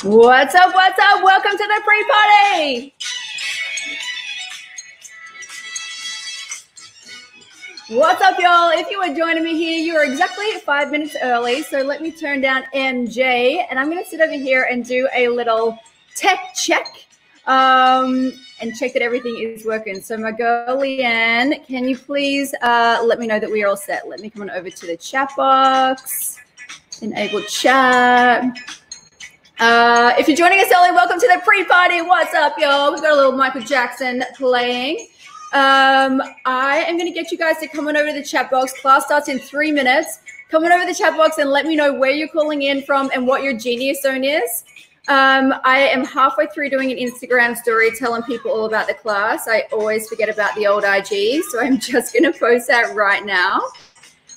What's up? What's up? Welcome to the pre-party. What's up, y'all? If you are joining me here, you are exactly 5 minutes early. So let me turn down MJ, and I'm going to sit over here and do a little tech check and check that everything is working. So my girl, Leanne, can you please let me know that we are all set? Let me come on over to the chat box, enable chat. If you're joining us early, welcome to the pre-party. What's up, y'all? We've got a little Michael Jackson playing. I am going to get you guys to come on over to the chat box. Class starts in 3 minutes. Come on over to the chat box and let me know where you're calling in from and what your genius zone is. I am halfway through doing an Instagram story telling people all about the class. I always forget about the old IG, so I'm just going to post that right now.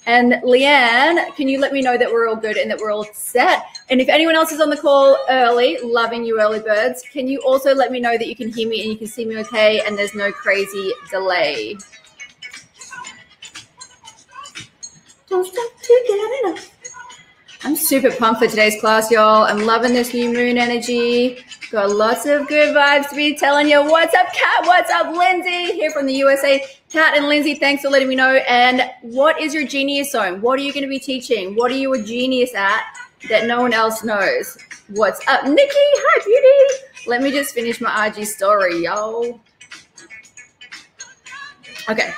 And Leanne, can you let me know that we're all good and that we're all set? And if anyone else is on the call early, loving you early birds, can you also let me know that you can hear me and you can see me okay and there's no crazy delay? Don't stop to get enough. I'm super pumped for today's class, y'all. I'm loving this new moon energy. Got lots of good vibes to be telling you. What's up, Kat? What's up, Lindsay? Here from the USA. Kat and Lindsay, thanks for letting me know. And what is your genius zone? What are you going to be teaching? What are you a genius at that no one else knows? What's up, Nikki? Hi, beauty. Let me just finish my IG story, y'all. Okay.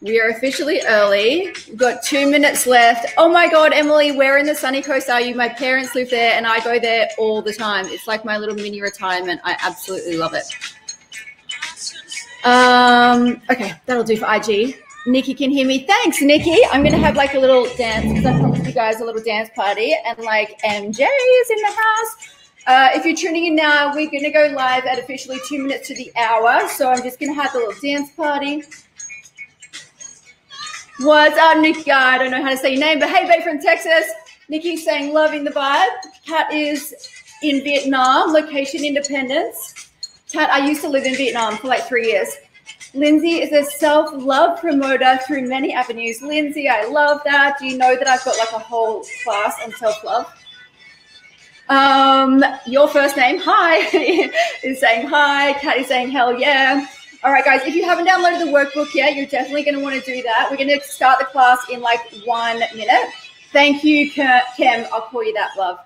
We are officially early. We've got 2 minutes left. Oh my God, Emily, where in the sunny coast are you? My parents live there and I go there all the time. It's like my little mini retirement. I absolutely love it. Okay, that'll do for IG. Nikki can hear me. Thanks, Nikki. I'm going to have like a little dance because I promised you guys a little dance party and like MJ is in the house. If you're tuning in now, we're going to go live at officially 2 minutes to the hour. So I'm just going to have a little dance party. What's up, Nikki? I don't know how to say your name, but hey, babe from Texas. Nikki's saying loving the vibe. Kat is in Vietnam, location independence. Kat, I used to live in Vietnam for like 3 years. Lindsay is a self-love promoter through many avenues. Lindsay, I love that. Do you know that I've got like a whole class on self-love? Your first name, hi, is saying hi. Kat is saying hell yeah. All right, guys, if you haven't downloaded the workbook yet, you're definitely going to want to do that. We're going to start the class in like 1 minute. Thank you, Kim. I'll call you that, love.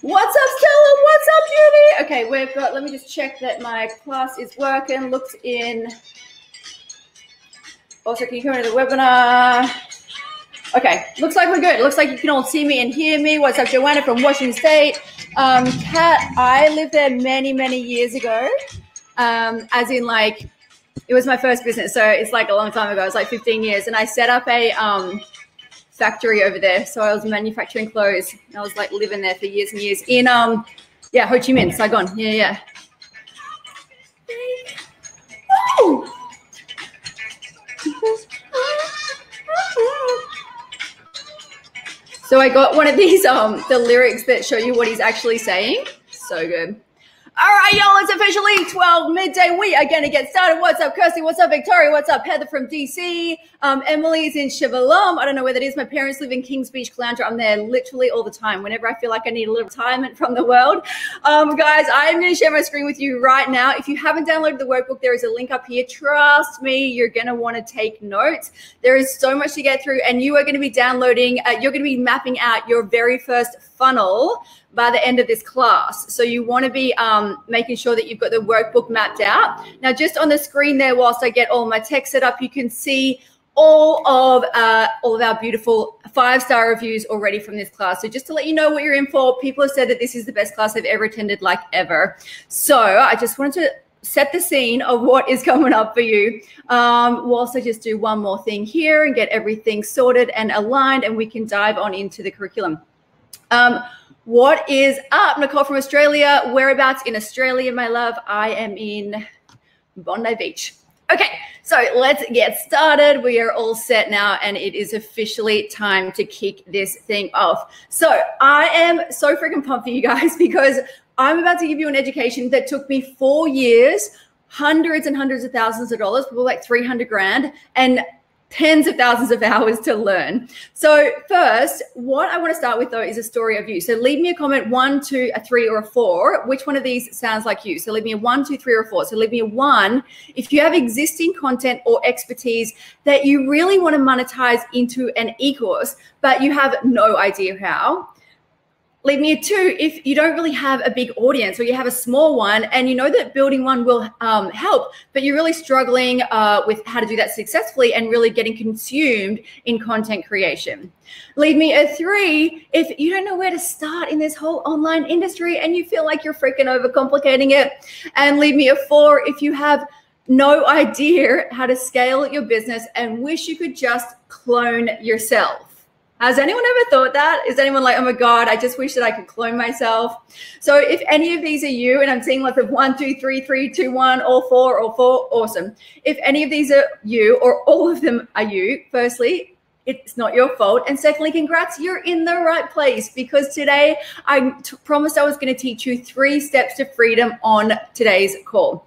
What's up, Stella? What's up, beauty? Okay, we've got, let me just check that my class is working. Looks in. Also, can you come into the webinar? Okay, looks like we're good. Looks like you can all see me and hear me. What's up, Joanna from Washington State? Kat, I lived there many, many years ago, as in like, it was my first business. So it's like a long time ago. It was like 15 years. And I set up a factory over there. So I was manufacturing clothes. And I was like living there for years and years in, Ho Chi Minh, Saigon. Yeah. Woo! So I got one of these, the lyrics that show you what he's actually saying. So good. All right, y'all, it's officially 12 midday. We are going to get started. What's up, Kirsty? What's up, Victoria? What's up, Heather from DC? Emily's in Chevalom. I don't know where that is. My parents live in Kings Beach, Caloundra. I'm there literally all the time whenever I feel like I need a little retirement from the world. Guys, I'm going to share my screen with you right now. If you haven't downloaded the workbook, there is a link up here. Trust me, you're going to want to take notes. There is so much to get through, and you are going to be downloading, you're going to be mapping out your very first funnel by the end of this class. So you want to be making sure that you've got the workbook mapped out. Now, just on the screen there, whilst I get all my text set up, you can see all of our beautiful 5-star reviews already from this class. So just to let you know what you're in for, people have said that this is the best class they've ever attended, like ever. So I just wanted to set the scene of what is coming up for you. We'll also just do one more thing here and get everything sorted and aligned, and we can dive on into the curriculum. What is up? Nicole from Australia. Whereabouts in Australia, my love? I am in Bondi Beach. Okay, so let's get started. We are all set now, and it is officially time to kick this thing off. So I am so freaking pumped for you guys because I'm about to give you an education that took me 4 years, hundreds and hundreds of thousands of dollars, probably like 300 grand. And tens of thousands of hours to learn. So first, what I want to start with though is a story of you. So leave me a comment, 1, 2, a 3, or a 4. Which one of these sounds like you? So leave me a 1, 2, 3, or 4. So leave me a 1 if you have existing content or expertise that you really want to monetize into an e-course, but you have no idea how. Leave me a 2 if you don't really have a big audience or you have a small one and you know that building one will help, but you're really struggling with how to do that successfully and really getting consumed in content creation. Leave me a 3 if you don't know where to start in this whole online industry and you feel like you're freaking overcomplicating it. And leave me a 4 if you have no idea how to scale your business and wish you could just clone yourself. Has anyone ever thought that? Is anyone like, oh my God, I just wish that I could clone myself? So if any of these are you, and I'm seeing lots of 1, 2, 3, 3, 2, 1, all 4, awesome. If any of these are you or all of them are you, firstly, it's not your fault. And secondly, congrats, you're in the right place because today I promised I was going to teach you 3 steps to freedom on today's call.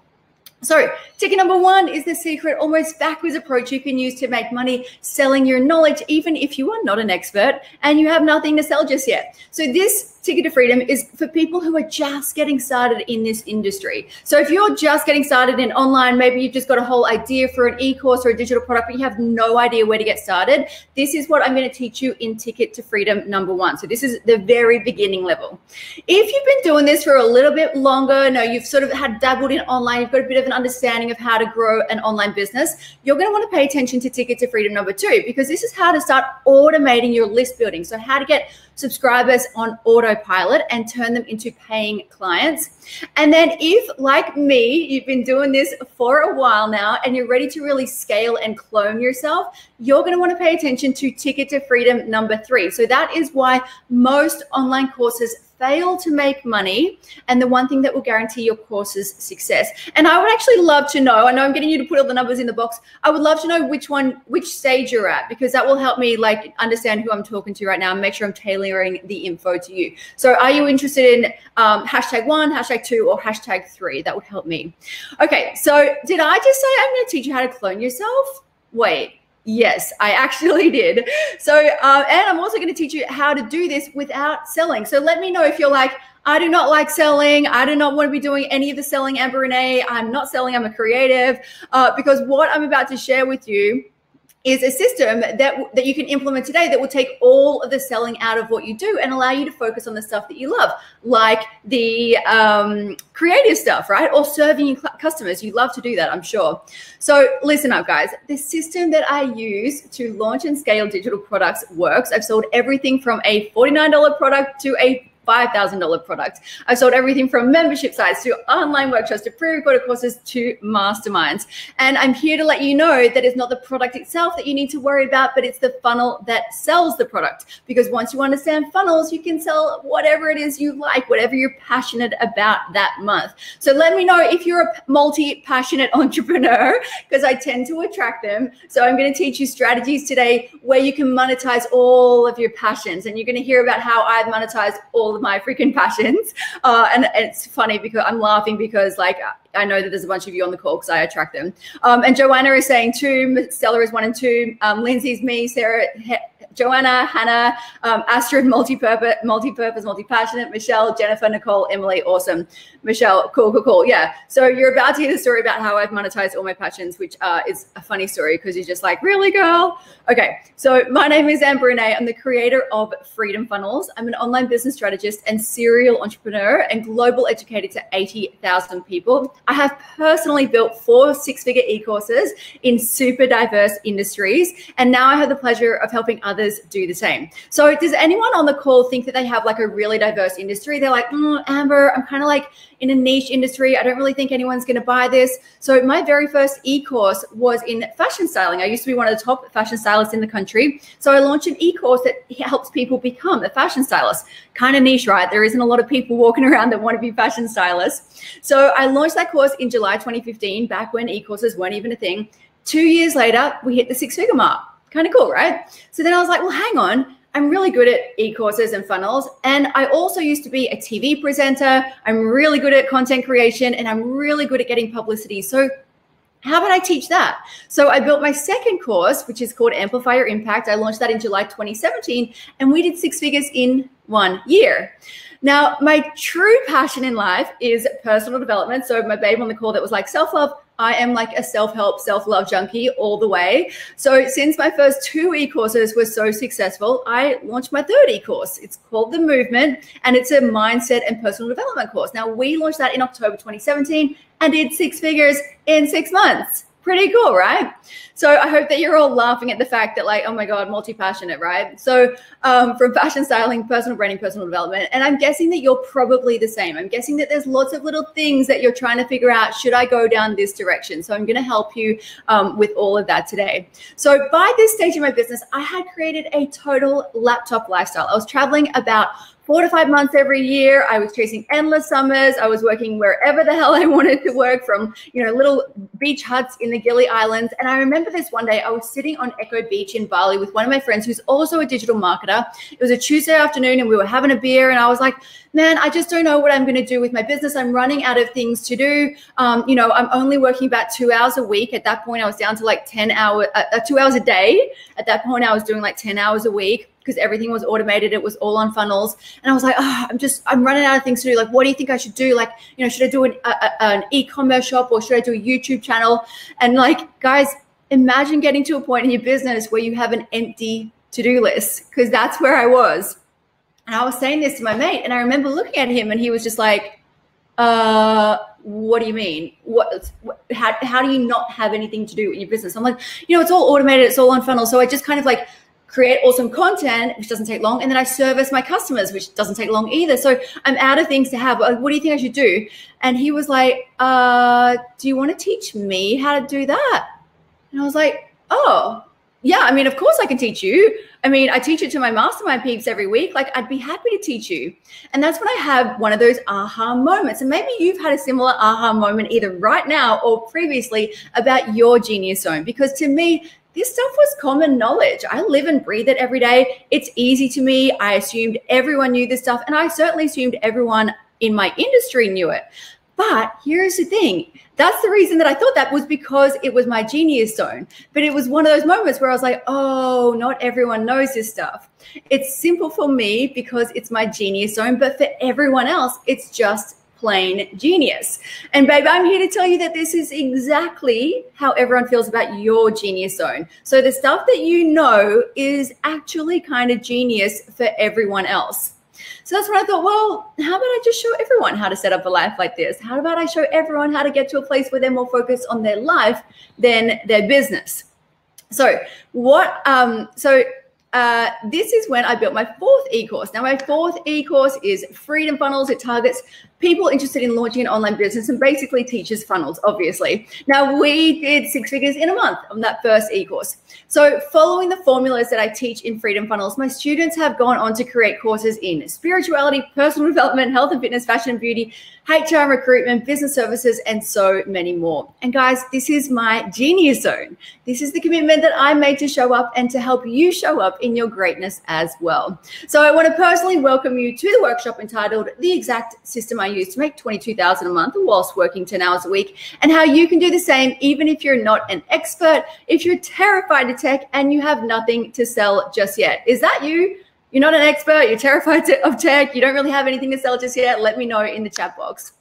So ticket number 1 is the secret, almost backwards approach you can use to make money selling your knowledge, even if you are not an expert and you have nothing to sell just yet. So this ticket to freedom is for people who are just getting started in this industry. So if you're just getting started in online, maybe you've just got a whole idea for an e-course or a digital product, but you have no idea where to get started. This is what I'm going to teach you in ticket to freedom number 1. So this is the very beginning level. If you've been doing this for a little bit longer, no, you've sort of had dabbled in online, you've got a bit of an understanding of how to grow an online business, you're going to want to pay attention to ticket to freedom number 2, because this is how to start automating your list building. So how to get subscribers on autopilot and turn them into paying clients. And then if, like me, you've been doing this for a while now and you're ready to really scale and clone yourself, you're going to want to pay attention to ticket to freedom number 3. So that is why most online courses fail to make money, and the one thing that will guarantee your course's success. And I would actually love to know, I know I'm getting you to put all the numbers in the box, I would love to know which stage you're at, because that will help me like understand who I'm talking to right now and make sure I'm tailoring the info to you. So are you interested in hashtag 1, hashtag 2, or hashtag 3? That would help me. Okay, so did I just say I'm going to teach you how to clone yourself? Wait. Yes, I actually did. So, and I'm also going to teach you how to do this without selling. So let me know if you're like, I do not like selling. I do not want to be doing any of the selling, Amber Renae. I'm not selling. I'm a creative. Because what I'm about to share with you is a system that you can implement today that will take all of the selling out of what you do and allow you to focus on the stuff that you love, like the creative stuff, right? Or serving your customers. You love to do that, I'm sure. So listen up, guys. The system that I use to launch and scale digital products works. I've sold everything from a $49 product to a $5,000 product. I've sold everything from membership sites to online workshops to pre-recorded courses to masterminds. And I'm here to let you know that it's not the product itself that you need to worry about, but it's the funnel that sells the product. Because once you understand funnels, you can sell whatever it is you like, whatever you're passionate about that month. So let me know if you're a multi-passionate entrepreneur, because I tend to attract them. So I'm going to teach you strategies today where you can monetize all of your passions. And you're going to hear about how I've monetized all of my freaking passions. And it's funny because I'm laughing because like I know that there's a bunch of you on the call because I attract them. And Joanna is saying 2, Stella is 1 and 2, Lindsay's me, Sarah, Joanna, Hannah, Astrid, multi-purpose, multi-passionate, Michelle, Jennifer, Nicole, Emily, awesome. Michelle, cool. Yeah. So you're about to hear the story about how I've monetized all my passions, which is a funny story because you're just like, really, girl? Okay. So my name is Amber Renae. I'm the creator of Freedom Funnels. I'm an online business strategist and serial entrepreneur and global educator to 80,000 people. I have personally built 4 6-figure e-courses in super diverse industries. And now I have the pleasure of helping others do the same. So does anyone on the call think that they have like a really diverse industry? They're like, Amber, I'm kind of like in a niche industry. I don't really think anyone's going to buy this. So my very first e-course was in fashion styling. I used to be one of the top fashion stylists in the country. So I launched an e-course that helps people become a fashion stylist. Kind of niche, right? There isn't a lot of people walking around that want to be fashion stylists. So I launched that course in July 2015, back when e-courses weren't even a thing. 2 years later, we hit the 6-figure mark. Kind of cool, right? So then I was like, well, hang on. I'm really good at e-courses and funnels. And I also used to be a TV presenter. I'm really good at content creation and I'm really good at getting publicity. So How about I teach that? So I built my second course, which is called Amplify Your Impact. I launched that in July 2017, and we did 6 figures in 1 year. Now, my true passion in life is personal development. So my babe on the call that was like self-love, I am like a self-help, self-love junkie all the way. So since my first 2 e-courses were so successful, I launched my 3rd e-course. It's called The Movement, and it's a mindset and personal development course. Now, we launched that in October 2017 and did 6 figures in 6 months. Pretty cool, right? So I hope that you're all laughing at the fact that like, oh my God, multi-passionate, right? So from fashion styling, personal branding, personal development, and I'm guessing that you're probably the same. I'm guessing that there's lots of little things that you're trying to figure out, should I go down this direction? So I'm gonna help you with all of that today. So by this stage in my business, I had created a total laptop lifestyle. I was traveling about 4 to 5 months every year. I was chasing endless summers. I was working wherever the hell I wanted to work, from, little beach huts in the Gili Islands. And I remember this one day, I was sitting on Echo Beach in Bali with one of my friends who's also a digital marketer. It was a Tuesday afternoon and we were having a beer, and I was like, man, I just don't know what I'm going to do with my business. I'm running out of things to do. I'm only working about 2 hours a week. At that point, I was down to like 2 hours a day. At that point, I was doing like 10 hours a week, because everything was automated. It was all on funnels. And I was like, I'm running out of things to do. Like, what do you think I should do? Like, should I do an e-commerce shop, or should I do a YouTube channel? And like, guys, imagine getting to a point in your business where you have an empty to-do list, because that's where I was. And I was saying this to my mate, and I remember looking at him and he was just like, what do you mean? How do you not have anything to do in your business? I'm like, it's all automated. It's all on funnels. So I just kind of like create awesome content, which doesn't take long. And then I service my customers, which doesn't take long either. So I'm out of things to have. What do you think I should do? And he was like, do you want to teach me how to do that? And I was like, oh, yeah, I mean, of course I can teach you. I mean, I teach it to my mastermind peeps every week. Like, I'd be happy to teach you. And that's when I have one of those aha moments. And maybe you've had a similar aha moment either right now or previously about your genius zone. Because to me, this stuff was common knowledge. I live and breathe it every day. It's easy to me. I assumed everyone knew this stuff. And I certainly assumed everyone in my industry knew it. But here's the thing. That's the reason that I thought that, was because it was my genius zone. But it was one of those moments where I was like, oh, not everyone knows this stuff. It's simple for me because it's my genius zone. But for everyone else, it's just plain genius. And babe, I'm here to tell you that this is exactly how everyone feels about your genius zone. So the stuff that you know is actually kind of genius for everyone else. So that's when I thought, well, how about I just show everyone how to set up a life like this? How about I show everyone how to get to a place where they're more focused on their life than their business? So this is when I built my 4th e-course. Now, my 4th e-course is Freedom Funnels. It targets people interested in launching an online business and basically teaches funnels, obviously. Now, we did 6 figures in a month on that first e-course. So following the formulas that I teach in Freedom Funnels, my students have gone on to create courses in spirituality, personal development, health and fitness, fashion and beauty, HR and recruitment, business services, and so many more. And guys, this is my genius zone. This is the commitment that I made to show up and to help you show up in your greatness as well. So I want to personally welcome you to the workshop entitled The Exact System I Use to Make $22,000 a Month whilst working 10 hours a week, and how you can do the same even if you're not an expert, if you're terrified of tech and you have nothing to sell just yet. Is that you? You're not an expert, you're terrified of tech, you don't really have anything to sell just yet, let me know in the chat box.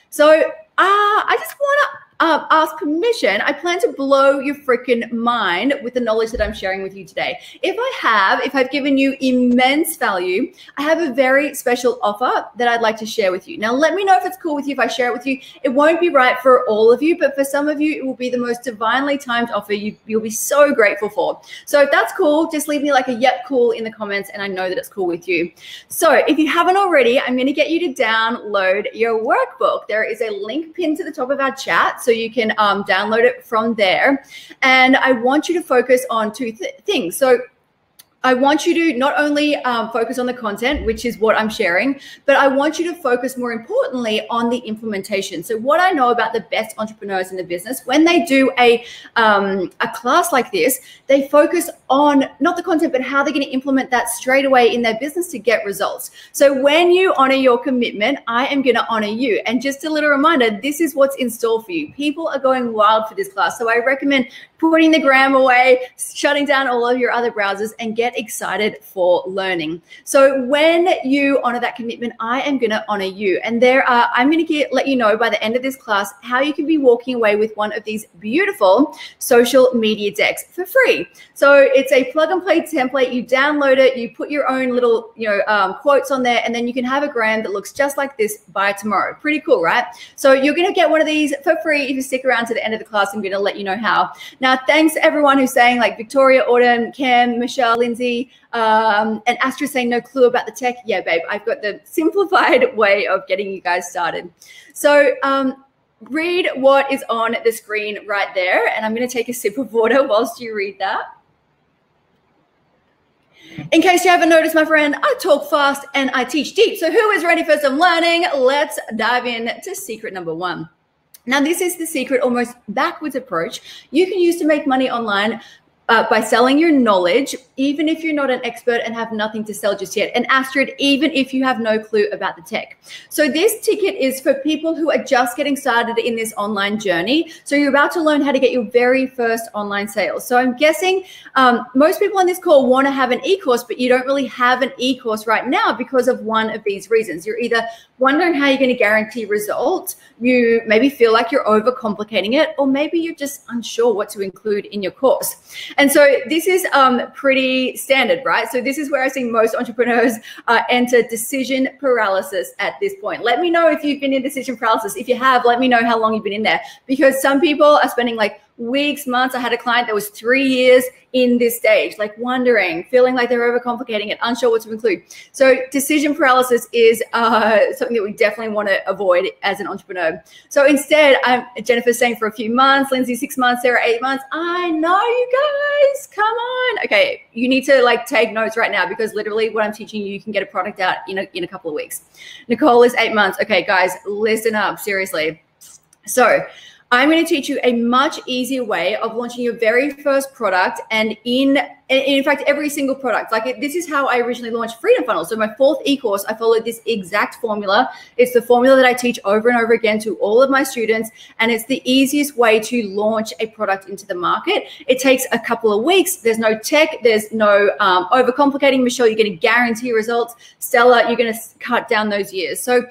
So I just want to ask permission. I plan to blow your freaking mind with the knowledge that I'm sharing with you today. If I've given you immense value, I have a very special offer that I'd like to share with you. Now, let me know if it's cool with you if I share it with you. It won't be right for all of you, but for some of you, it will be the most divinely timed offer you'll be so grateful for. So if that's cool, just leave me like a yep cool in the comments and I know that it's cool with you. So if you haven't already, I'm going to get you to download your workbook. There is a link pinned to the top of our chat, so you can download it from there. And I want you to focus on 2 things. So I want you to not only focus on the content, which is what I'm sharing, but I want you to focus more importantly on the implementation. So what I know about the best entrepreneurs in the business, when they do a class like this, they focus on not the content, but how they're going to implement that straight away in their business to get results. So when you honor your commitment, I am going to honor you. And just a little reminder, this is what's in store for you. People are going wild for this class. So I recommend putting the gram away, shutting down all of your other browsers, and get excited for learning. So when you honor that commitment, I am going to honor you. And I'm going to let you know by the end of this class how you can be walking away with one of these beautiful social media decks for free. So it's a plug and play template. You download it, you put your own little quotes on there, and then you can have a gram that looks just like this by tomorrow. Pretty cool, right? So you're going to get one of these for free if you stick around to the end of the class. I'm going to let you know how. Now, thanks to everyone who's saying, like Victoria, Autumn, Cam, Michelle, Lindsay, and Astra saying no clue about the tech. Yeah, babe, I've got the simplified way of getting you guys started. So read what is on the screen right there. And I'm going to take a sip of water whilst you read that. In case you haven't noticed, my friend, I talk fast and I teach deep. So who is ready for some learning? Let's dive in to secret number 1. Now, this is the secret, almost backwards approach you can use to make money online by selling your knowledge, even if you're not an expert and have nothing to sell just yet. And Astrid, even if you have no clue about the tech. So this ticket is for people who are just getting started in this online journey. So you're about to learn how to get your very first online sales. So I'm guessing most people on this call want to have an e-course, but you don't really have an e-course right now because of one of these reasons. You're either wondering how you're going to guarantee results, you maybe feel like you're overcomplicating it, or maybe you're just unsure what to include in your course. And so this is pretty standard, right? So this is where I see most entrepreneurs enter decision paralysis at this point. Let me know if you've been in decision paralysis. If you have, let me know how long you've been in there, because some people are spending like weeks, months. I had a client that was 3 years in this stage, like wondering, feeling like they're overcomplicating it, unsure what to include. So decision paralysis is something that we definitely want to avoid as an entrepreneur. So instead, Jennifer's saying for a few months, Lindsay 6 months, Sarah 8 months. I know, you guys, come on. Okay, you need to like take notes right now, because literally what I'm teaching you can get a product out in a couple of weeks. Nicole is 8 months. Okay, guys, listen up, seriously. So I'm going to teach you a much easier way of launching your very first product, and in fact, every single product. Like this is how I originally launched Freedom Funnel. So my 4th e-course, I followed this exact formula. It's the formula that I teach over and over again to all of my students, and it's the easiest way to launch a product into the market. It takes a couple of weeks. There's no tech. There's no overcomplicating. Michelle, you're going to guarantee results. Stella, you're going to cut down those years. So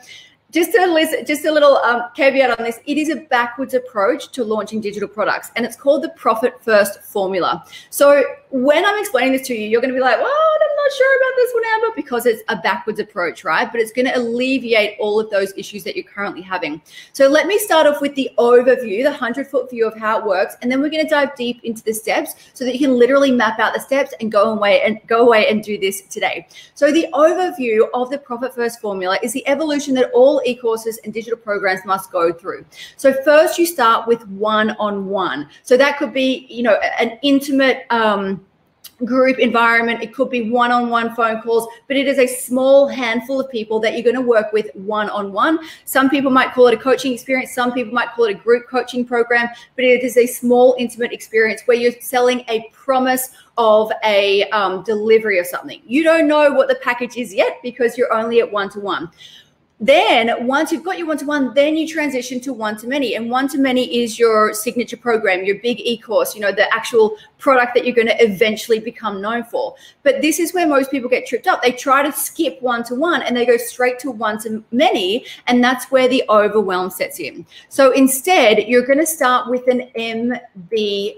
just a little caveat on this. It is a backwards approach to launching digital products, and it's called the Profit First Formula. So when I'm explaining this to you, you're going to be like, well, I'm not sure about this one, Amber, because it's a backwards approach, right? But it's going to alleviate all of those issues that you're currently having. So let me start off with the overview, the 100-foot view of how it works, and then we're going to dive deep into the steps so that you can literally map out the steps and go away and do this today. So the overview of the Profit First Formula is the evolution that all e-courses and digital programs must go through. So first you start with one-on-one. So that could be, an intimate group environment. It could be one-on-one phone calls, but it is a small handful of people that you're going to work with one-on-one. Some people might call it a coaching experience. Some people might call it a group coaching program, but it is a small, intimate experience where you're selling a promise of a delivery of something. You don't know what the package is yet because you're only at one-to-one. Then once you've got your one-to-one, then you transition to one-to-many. And one-to-many is your signature program, your big e-course, the actual product that you're going to eventually become known for. But this is where most people get tripped up. They try to skip one-to-one and they go straight to one-to-many, and that's where the overwhelm sets in. So instead, you're going to start with an MVP.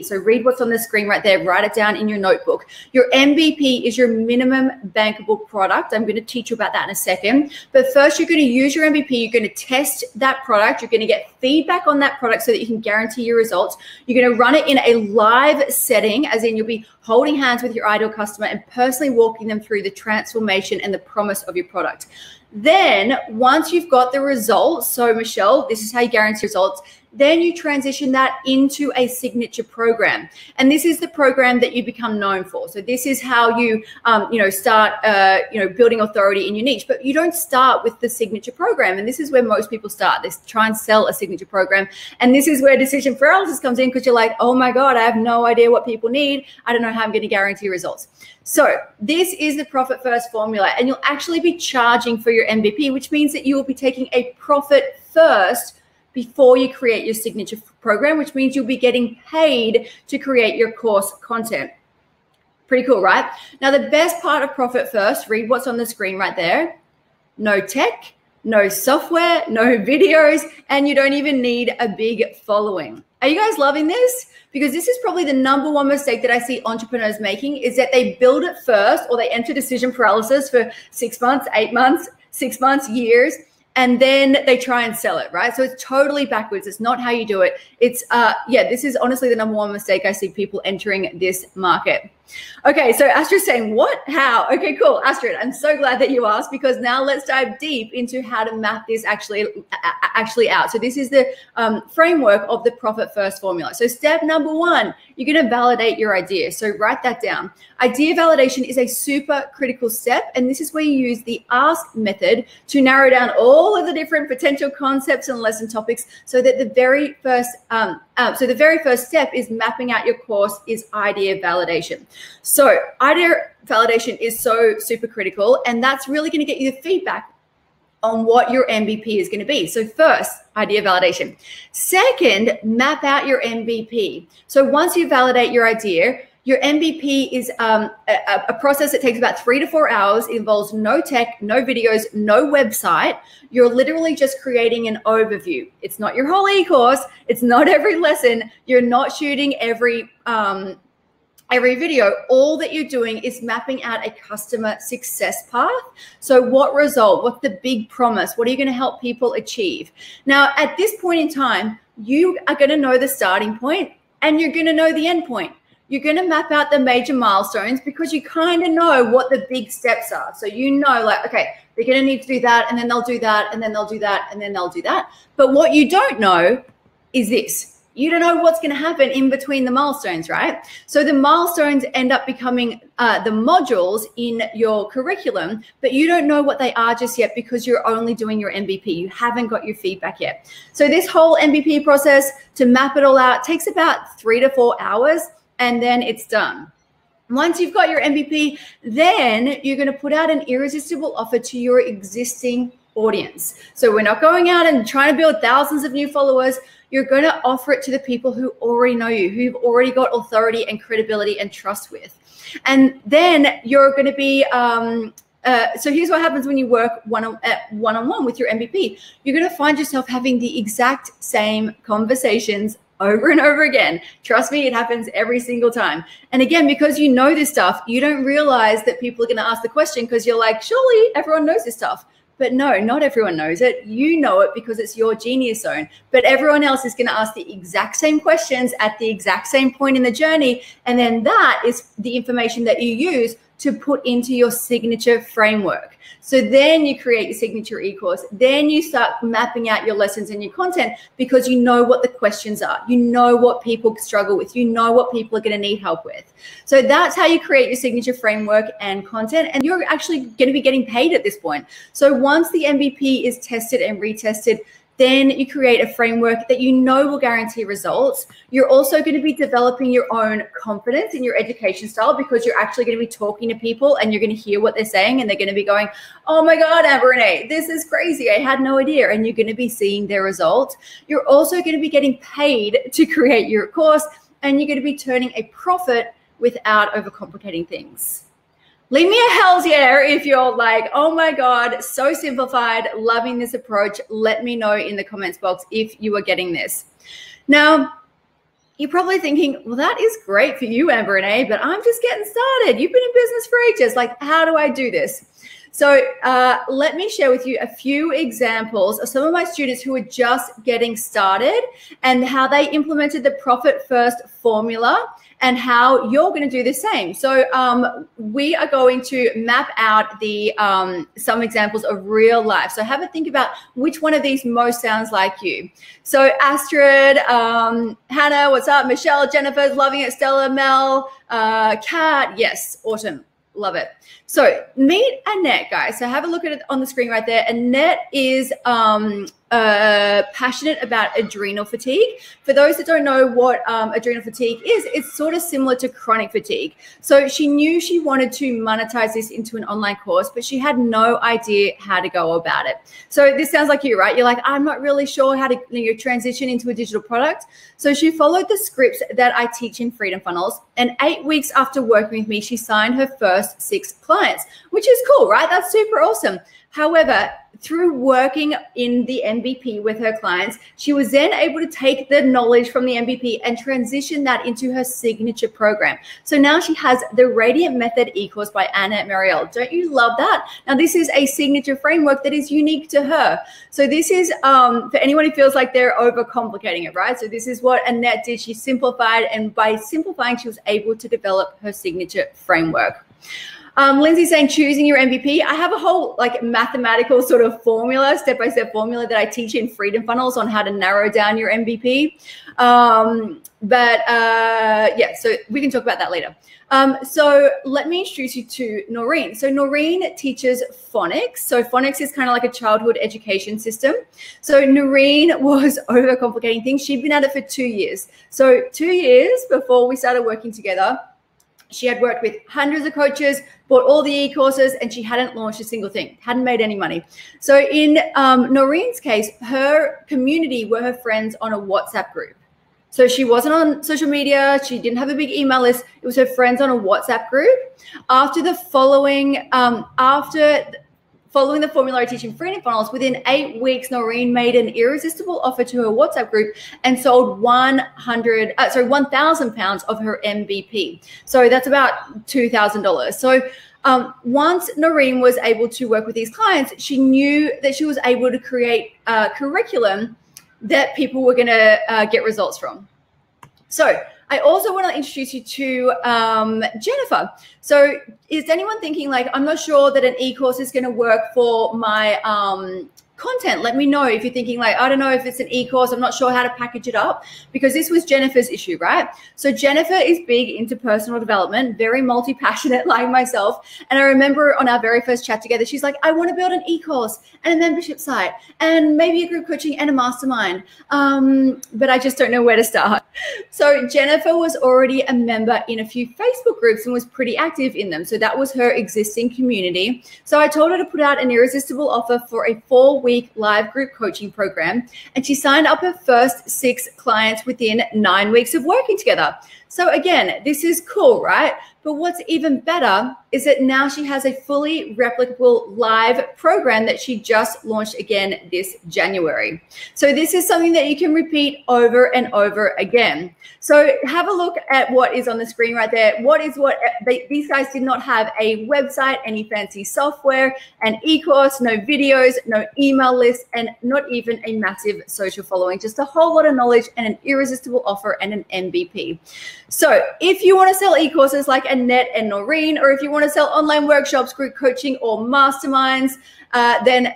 So read what's on the screen right there. Write it down in your notebook. Your MVP is your minimum bankable product. I'm going to teach you about that in a second. But first, you're going to use your MVP. You're going to test that product. You're going to get feedback on that product so that you can guarantee your results. You're going to run it in a live setting, as in you'll be holding hands with your ideal customer and personally walking them through the transformation and the promise of your product. Then once you've got the results, so Michelle, this is how you guarantee results. then you transition that into a signature program. And this is the program that you become known for. So this is how you, start, building authority in your niche. But you don't start with the signature program. And this is where most people start. They try and sell a signature program. And this is where decision paralysis comes in, because you're like, oh my God, I have no idea what people need. I don't know how I'm going to guarantee results. So this is the profit first formula, and you'll actually be charging for your MVP, which means that you will be taking a profit first before you create your signature program, which means you'll be getting paid to create your course content. Pretty cool, right? Now, the best part of profit first, read what's on the screen right there. No tech, no software, no videos, and you don't even need a big following. Are you guys loving this? Because this is probably the number one mistake that I see entrepreneurs making, is that they build it first, or they enter decision paralysis for 6 months, 8 months, 6 months, years, and then they try and sell it, right? So it's totally backwards. It's not how you do it. It's, this is honestly the number one mistake I see people entering this market. Okay, so Astrid's saying, what? How? Okay, cool. Astrid, I'm so glad that you asked, because now let's dive deep into how to map this actually out. So this is the framework of the profit first formula. So step number one, you're going to validate your idea. So write that down. Idea validation is a super critical step, and this is where you use the ask method to narrow down all of the different potential concepts and lesson topics, so that the very first step is mapping out your course is idea validation. So idea validation is so super critical, and that's really going to get you the feedback on what your MVP is going to be. So first, idea validation. Second, map out your MVP. So once you validate your idea, your MVP is a process that takes about 3 to 4 hours. It involves no tech, no videos, no website. You're literally just creating an overview. It's not your whole e-course. It's not every lesson. You're not shooting every video. All that you're doing is mapping out a customer success path. So what result? What's the big promise? What are you going to help people achieve? Now, at this point in time, you are going to know the starting point, and you're going to know the end point. You're going to map out the major milestones, because you kind of know what the big steps are. So you know, like, okay, they're going to need to do that, and then they'll do that, and then they'll do that, and then they'll do that. But what you don't know is this. You don't know what's going to happen in between the milestones, right? So the milestones end up becoming the modules in your curriculum, but you don't know what they are just yet, because you're only doing your MVP. You haven't got your feedback yet. So this whole MVP process, to map it all out, takes about 3 to 4 hours, and then it's done. Once you've got your MVP, then you're going to put out an irresistible offer to your existing audience. So we're not going out and trying to build thousands of new followers. You're going to offer it to the people who already know you, who you've already got authority and credibility and trust with. And then you're going to be, so here's what happens when you work one-on-one with your MVP. You're going to find yourself having the exact same conversations over and over again. Trust me, it happens every single time. And again, because you know this stuff, you don't realize that people are going to ask the question, because you're like, surely everyone knows this stuff. But no, not everyone knows it. You know it because it's your genius zone. But everyone else is going to ask the exact same questions at the exact same point in the journey. And then that is the information that you use to put into your signature framework. So then you create your signature e-course. Then you start mapping out your lessons and your content, because you know what the questions are. You know what people struggle with. You know what people are going to need help with. So that's how you create your signature framework and content. And you're actually going to be getting paid at this point. So once the MVP is tested and retested, then you create a framework that you know will guarantee results. You're also going to be developing your own confidence in your education style, because you're actually going to be talking to people and you're going to hear what they're saying, and they're going to be going, oh my God, Renae, this is crazy. I had no idea. And you're going to be seeing their results. You're also going to be getting paid to create your course, and you're going to be turning a profit without overcomplicating things. Leave me a hell's yeah if you're like, oh my God, so simplified, loving this approach. Let me know in the comments box if you are getting this. Now, you're probably thinking, well, that is great for you, Renae, but I'm just getting started. You've been in business for ages. Like, how do I do this? So let me share with you a few examples of some of my students who are just getting started and how they implemented the Profit First formula and how you're going to do the same. So we are going to map out the some examples of real life. So have a think about which one of these most sounds like you. So Astrid, Hannah, what's up? Michelle, Jennifer's loving it. Stella, Mel, Kat, yes, awesome. Love it. So meet Annette, guys. So have a look at it on the screen right there. Annette is passionate about adrenal fatigue. For those that don't know what adrenal fatigue is, it's sort of similar to chronic fatigue. So she knew she wanted to monetize this into an online course, but she had no idea how to go about it. So this sounds like you, right? You're like, I'm not really sure how to transition into a digital product. So she followed the scripts that I teach in Freedom Funnels. And 8 weeks after working with me, she signed her first 6 clients, which is cool, right? That's super awesome. However, through working in the MVP with her clients, she was then able to take the knowledge from the MVP and transition that into her signature program. So now she has the Radiant Method e-course by Anna Marielle. Don't you love that? Now, this is a signature framework that is unique to her. So this is for anyone who feels like they're overcomplicating it, right? So this is what Annette did. She simplified, and by simplifying, she was able to develop her signature framework. Lindsay saying choosing your MVP. I have a whole like mathematical sort of formula, step-by-step formula that I teach in Freedom Funnels on how to narrow down your MVP. Yeah, so we can talk about that later. So let me introduce you to Noreen. So Noreen teaches phonics. So phonics is kind of like a childhood education system. So Noreen was overcomplicating things. She'd been at it for 2 years. So 2 years before we started working together, she had worked with hundreds of coaches, bought all the e-courses, and she hadn't launched a single thing, hadn't made any money. So in Noreen's case, her community were her friends on a WhatsApp group. So she wasn't on social media. She didn't have a big email list. It was her friends on a WhatsApp group. After following the formula I teach in Freedom Funnels, within 8 weeks, Noreen made an irresistible offer to her WhatsApp group and sold 1,000 pounds of her MVP. So that's about $2,000. So once Noreen was able to work with these clients, she knew that she was able to create a curriculum that people were going to get results from. So I also want to introduce you to Jennifer. So is anyone thinking like, I'm not sure that an e-course is going to work for my content? Let me know if you're thinking like, I don't know if it's an e-course, I'm not sure how to package it up, because this was Jennifer's issue, right? So Jennifer is big into personal development, very multi-passionate like myself. And I remember on our very first chat together, she's like, I want to build an e-course and a membership site and maybe a group coaching and a mastermind. But I just don't know where to start. So Jennifer was already a member in a few Facebook groups and was pretty active in them. So that was her existing community. So I told her to put out an irresistible offer for a 4-week live group coaching program, and she signed up her first 6 clients within 9 weeks of working together. So again, this is cool, right? But what's even better is that now she has a fully replicable live program that she just launched again this January. So this is something that you can repeat over and over again. So have a look at what is on the screen right there. These guys did not have a website, any fancy software, an e-course, no videos, no email list, and not even a massive social following, just a whole lot of knowledge and an irresistible offer and an MVP. So if you want to sell e-courses like Annette and Noreen, or if you want to sell online workshops, group coaching, or masterminds, then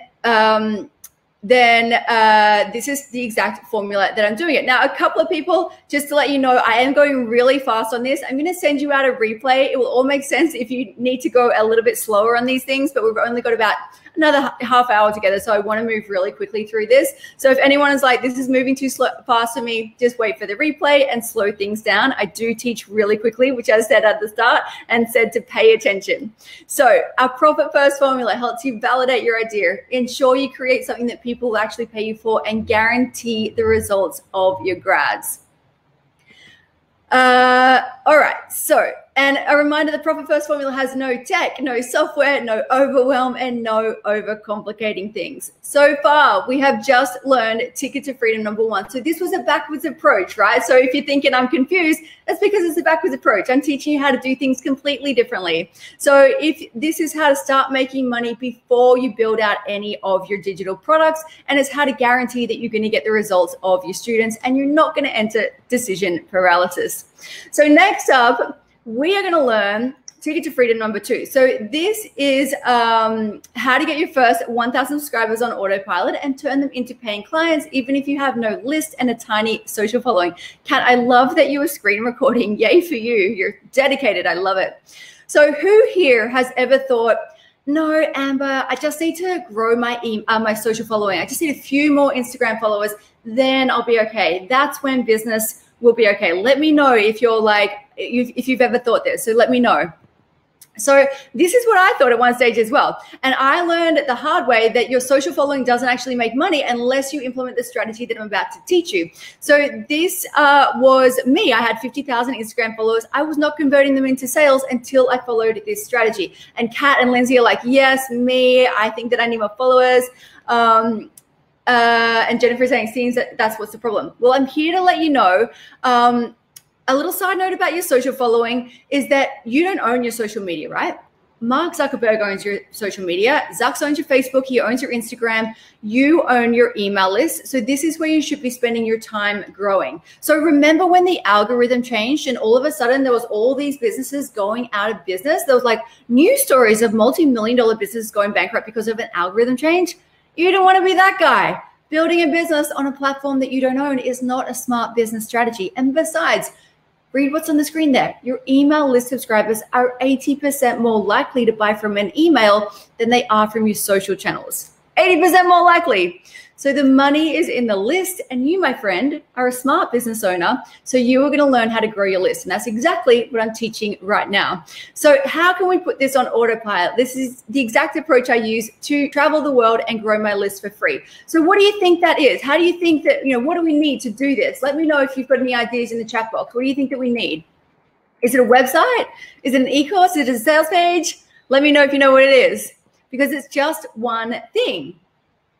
this is the exact formula that I'm doing it. Now, a couple of people, just to let you know, I am going really fast on this. I'm going to send you out a replay. It will all make sense if you need to go a little bit slower on these things, but we've only got about another half hour together, so I want to move really quickly through this. So if anyone is like, this is moving too fast for me, just wait for the replay and slow things down. I do teach really quickly, which I said at the start and said to pay attention. So our Profit First formula helps you validate your idea, ensure you create something that people will actually pay you for, and guarantee the results of your grads. All right, so And a reminder, the Profit First formula has no tech, no software, no overwhelm, and no overcomplicating things. So far, we have just learned Ticket to Freedom #1. So this was a backwards approach, right? So if you're thinking I'm confused, that's because it's a backwards approach. I'm teaching you how to do things completely differently. So if this is how to start making money before you build out any of your digital products, and it's how to guarantee that you're going to get the results of your students and you're not going to enter decision paralysis. So next up, we are going to learn Ticket to Freedom #2. So this is how to get your first 1,000 subscribers on autopilot and turn them into paying clients, even if you have no list and a tiny social following. Kat, I love that you were screen recording. Yay for you. You're dedicated. I love it. So who here has ever thought, no, Amber, I just need to grow my my social following. I just need a few more Instagram followers, then I'll be okay. That's when business will be okay. Let me know if you're like, if you've ever thought this. So let me know. So this is what I thought at one stage as well. And I learned the hard way that your social following doesn't actually make money unless you implement the strategy that I'm about to teach you. So this was me. I had 50,000 Instagram followers. I was not converting them into sales until I followed this strategy. And Kat and Lindsay are like, yes, me. I think that I need more followers. And Jennifer is saying, seems that that's what's the problem. Well, I'm here to let you know, a little side note about your social following is that you don't own your social media, right? Mark Zuckerberg owns your social media. Zucks owns your Facebook. He owns your Instagram. You own your email list. So this is where you should be spending your time growing. So remember when the algorithm changed and all of a sudden there was all these businesses going out of business? There was like news stories of multi-million-dollar businesses going bankrupt because of an algorithm change. You don't want to be that guy. Building a business on a platform that you don't own is not a smart business strategy. And besides, read what's on the screen there. Your email list subscribers are 80% more likely to buy from an email than they are from your social channels. 80% more likely. So the money is in the list, and you, my friend, are a smart business owner. So you are going to learn how to grow your list. And that's exactly what I'm teaching right now. So how can we put this on autopilot? This is the exact approach I use to travel the world and grow my list for free. So what do you think that is? How do you think that, what do we need to do this? Let me know if you've got any ideas in the chat box. What do you think that we need? Is it a website? Is it an e-course? Is it a sales page? Let me know if you know what it is, because it's just one thing.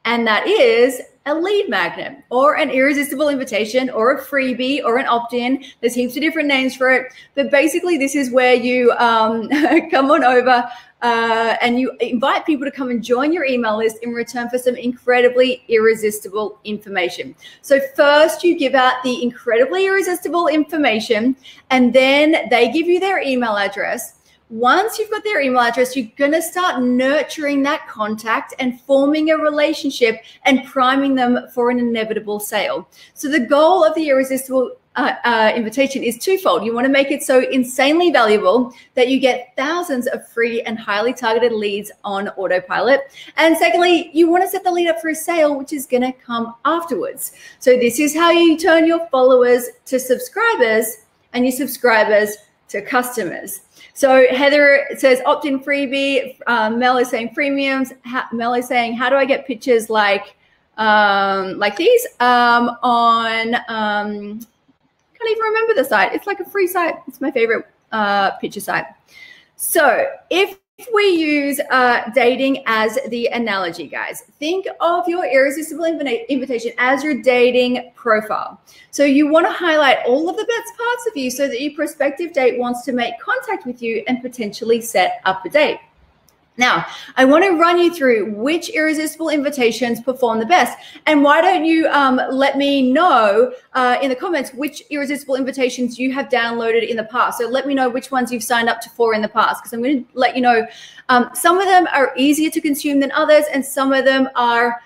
And that is a lead magnet or an irresistible invitation or a freebie or an opt-in. There's heaps of different names for it. But basically, this is where you come on over and you invite people to come and join your email list in return for some incredibly irresistible information. So first, you give out the incredibly irresistible information, and then they give you their email address. Once you've got their email address, you're going to start nurturing that contact and forming a relationship and priming them for an inevitable sale. So the goal of the irresistible invitation is twofold. You want to make it so insanely valuable that you get thousands of free and highly targeted leads on autopilot. And secondly, you want to set the lead up for a sale, which is going to come afterwards. So this is how you turn your followers to subscribers and your subscribers to customers. So Heather says opt-in freebie. Mel is saying freemiums. Mel is saying, how do I get pictures like these on? Can't even remember the site. It's like a free site. It's my favorite picture site. So if we use dating as the analogy, guys, think of your irresistible invitation as your dating profile. So you want to highlight all of the best parts of you so that your prospective date wants to make contact with you and potentially set up a date. Now, I want to run you through which irresistible invitations perform the best. And why don't you let me know in the comments which irresistible invitations you have downloaded in the past. So let me know which ones you've signed up for in the past, because I'm going to let you know some of them are easier to consume than others, and some of them are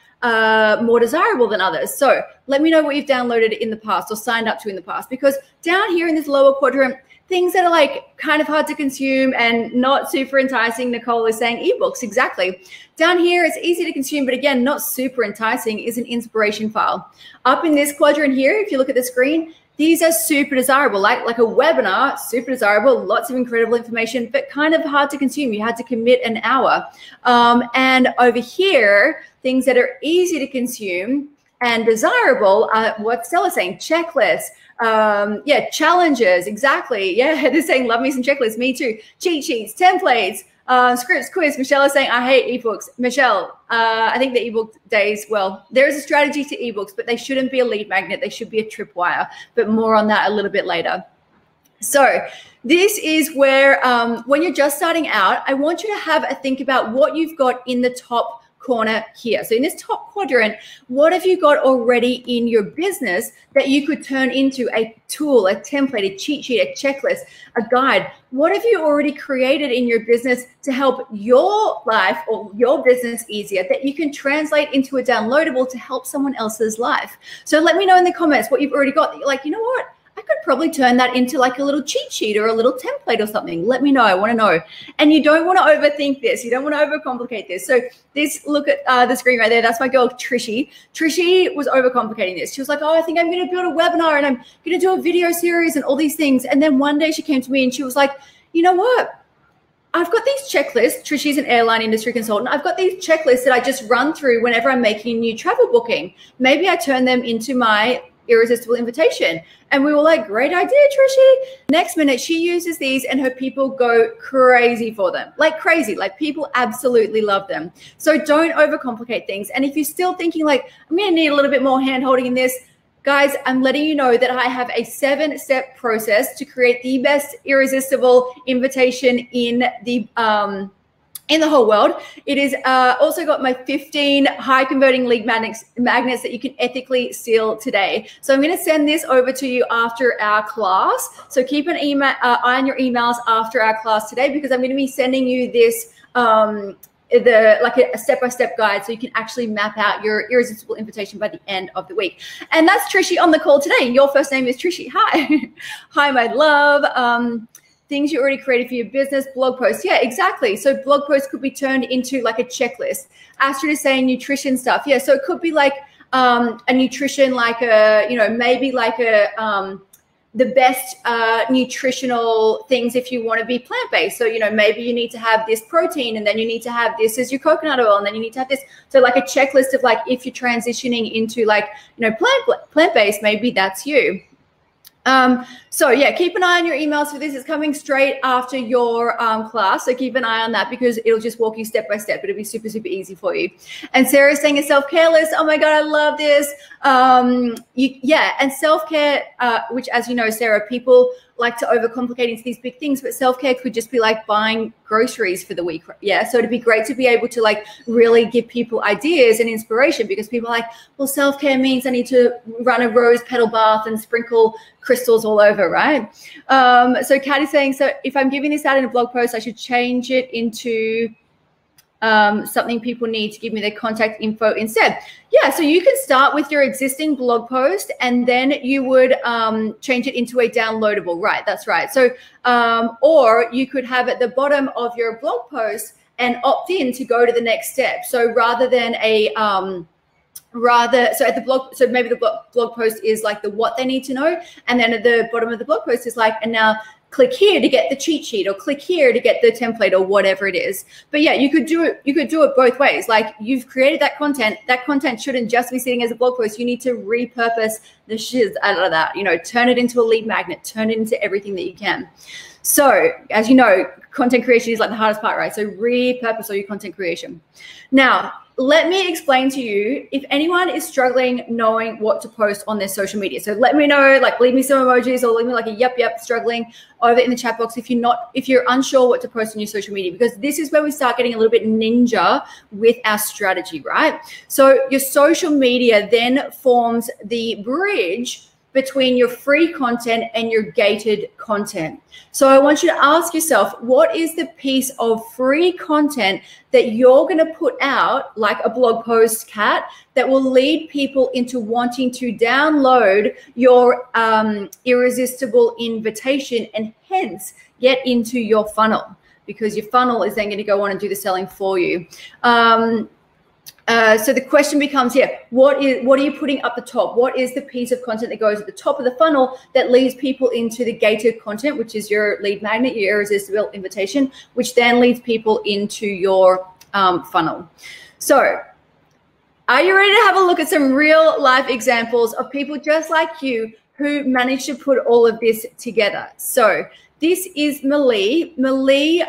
more desirable than others. So let me know what you've downloaded in the past or signed up to in the past, because down here in this lower quadrant, things that are like kind of hard to consume and not super enticing. Nicole is saying ebooks, exactly. Down here, it's easy to consume, but again, not super enticing, is an inspiration file. Up in this quadrant here, if you look at the screen, these are super desirable, like a webinar, super desirable, lots of incredible information, but kind of hard to consume. You had to commit an hour. And over here, things that are easy to consume and desirable are what Stella's saying, checklists, Yeah, challenges, exactly. Yeah, they're saying love me some checklists. Me too. Cheat sheets, templates, scripts, quiz. Michelle is saying I hate ebooks. Michelle, I think the ebook days, well, there is a strategy to ebooks, but they shouldn't be a lead magnet. They should be a tripwire, but more on that a little bit later. So this is where when you're just starting out, I want you to have a think about what you've got in the top corner here. So in this top quadrant, what have you got already in your business that you could turn into a tool, a template, a cheat sheet, a checklist, a guide? What have you already created in your business to help your life or your business easier that you can translate into a downloadable to help someone else's life? So let me know in the comments what you've already got that you're like, you know what? I could probably turn that into like a little cheat sheet or a little template or something. Let me know. I want to know. And you don't want to overthink this. You don't want to overcomplicate this. So this, look at the screen right there. That's my girl, Trishy. Trishy was overcomplicating this. She was like, oh, I think I'm going to build a webinar and I'm going to do a video series and all these things. And then one day she came to me and she was like, you know what? I've got these checklists. Trishy's an airline industry consultant. I've got these checklists that I just run through whenever I'm making a new travel booking. Maybe I turn them into my irresistible invitation. And we were like, great idea, Trishy. Next minute, she uses these and her people go crazy for them, like crazy. Like people absolutely love them. So don't overcomplicate things. And if you're still thinking like, I'm going to need a little bit more hand holding in this, guys, I'm letting you know that I have a 7-step process to create the best irresistible invitation in the whole world. It is also got my 15 high converting lead magnets that you can ethically steal today. So I'm going to send this over to you after our class. So keep an eye on your emails after our class today, because I'm going to be sending you this like a step-by-step guide so you can actually map out your irresistible invitation by the end of the week. And that's Trishy on the call today. Your first name is Trishy. Hi. Hi, my love. Things you already created for your business, blog posts. Yeah, exactly. So blog posts could be turned into like a checklist. Astrid is saying nutrition stuff. Yeah, so it could be like a nutrition, like a, you know, maybe like a the best nutritional things if you want to be plant-based. So, you know, maybe you need to have this protein and then you need to have this as your coconut oil and then you need to have this. So like a checklist of like, if you're transitioning into like, you know, plant-based, maybe that's you. So yeah, keep an eye on your emails for this. It's coming straight after your class. So keep an eye on that because it'll just walk you step by step. It'll be super, super easy for you. And Sarah's saying a self-care list. Oh my God, I love this. Yeah, and self-care, which as you know, Sarah, people like to overcomplicate into these big things, but self-care could just be like buying groceries for the week. Yeah. So it'd be great to be able to like really give people ideas and inspiration, because people are like, well, self-care means I need to run a rose petal bath and sprinkle crystals all over, right? So Kat is saying, so if I'm giving this out in a blog post, I should change it into something people need to give me their contact info instead. Yeah, so you can start with your existing blog post and then you would change it into a downloadable, right? That's right. So, or you could have at the bottom of your blog post and opt in to go to the next step. So rather than a, so at the blog, so maybe the blog post is like the what they need to know. And then at the bottom of the blog post is like, and now click here to get the cheat sheet, or click here to get the template, or whatever it is. But yeah, you could do it both ways. Like you've created that content shouldn't just be sitting as a blog post. You need to repurpose the shiz out of that, you know, turn it into a lead magnet, turn it into everything that you can. So as you know, content creation is like the hardest part, right? So repurpose all your content creation. Now, let me explain to you if anyone is struggling knowing what to post on their social media. So let me know, like leave me some emojis or leave me like a yep, struggling over in the chat box if you're unsure what to post on your social media, because this is where we start getting a little bit ninja with our strategy, right? So your social media then forms the bridge between your free content and your gated content. So I want you to ask yourself, what is the piece of free content that you're going to put out, like a blog post, Kat, that will lead people into wanting to download your irresistible invitation and hence get into your funnel, because your funnel is then going to go on and do the selling for you. So the question becomes here, what are you putting up the top? What is the piece of content that goes at the top of the funnel that leads people into the gated content, which is your lead magnet, your irresistible invitation, which then leads people into your funnel? So are you ready to have a look at some real life examples of people just like you who managed to put all of this together. So this is Malie. Malie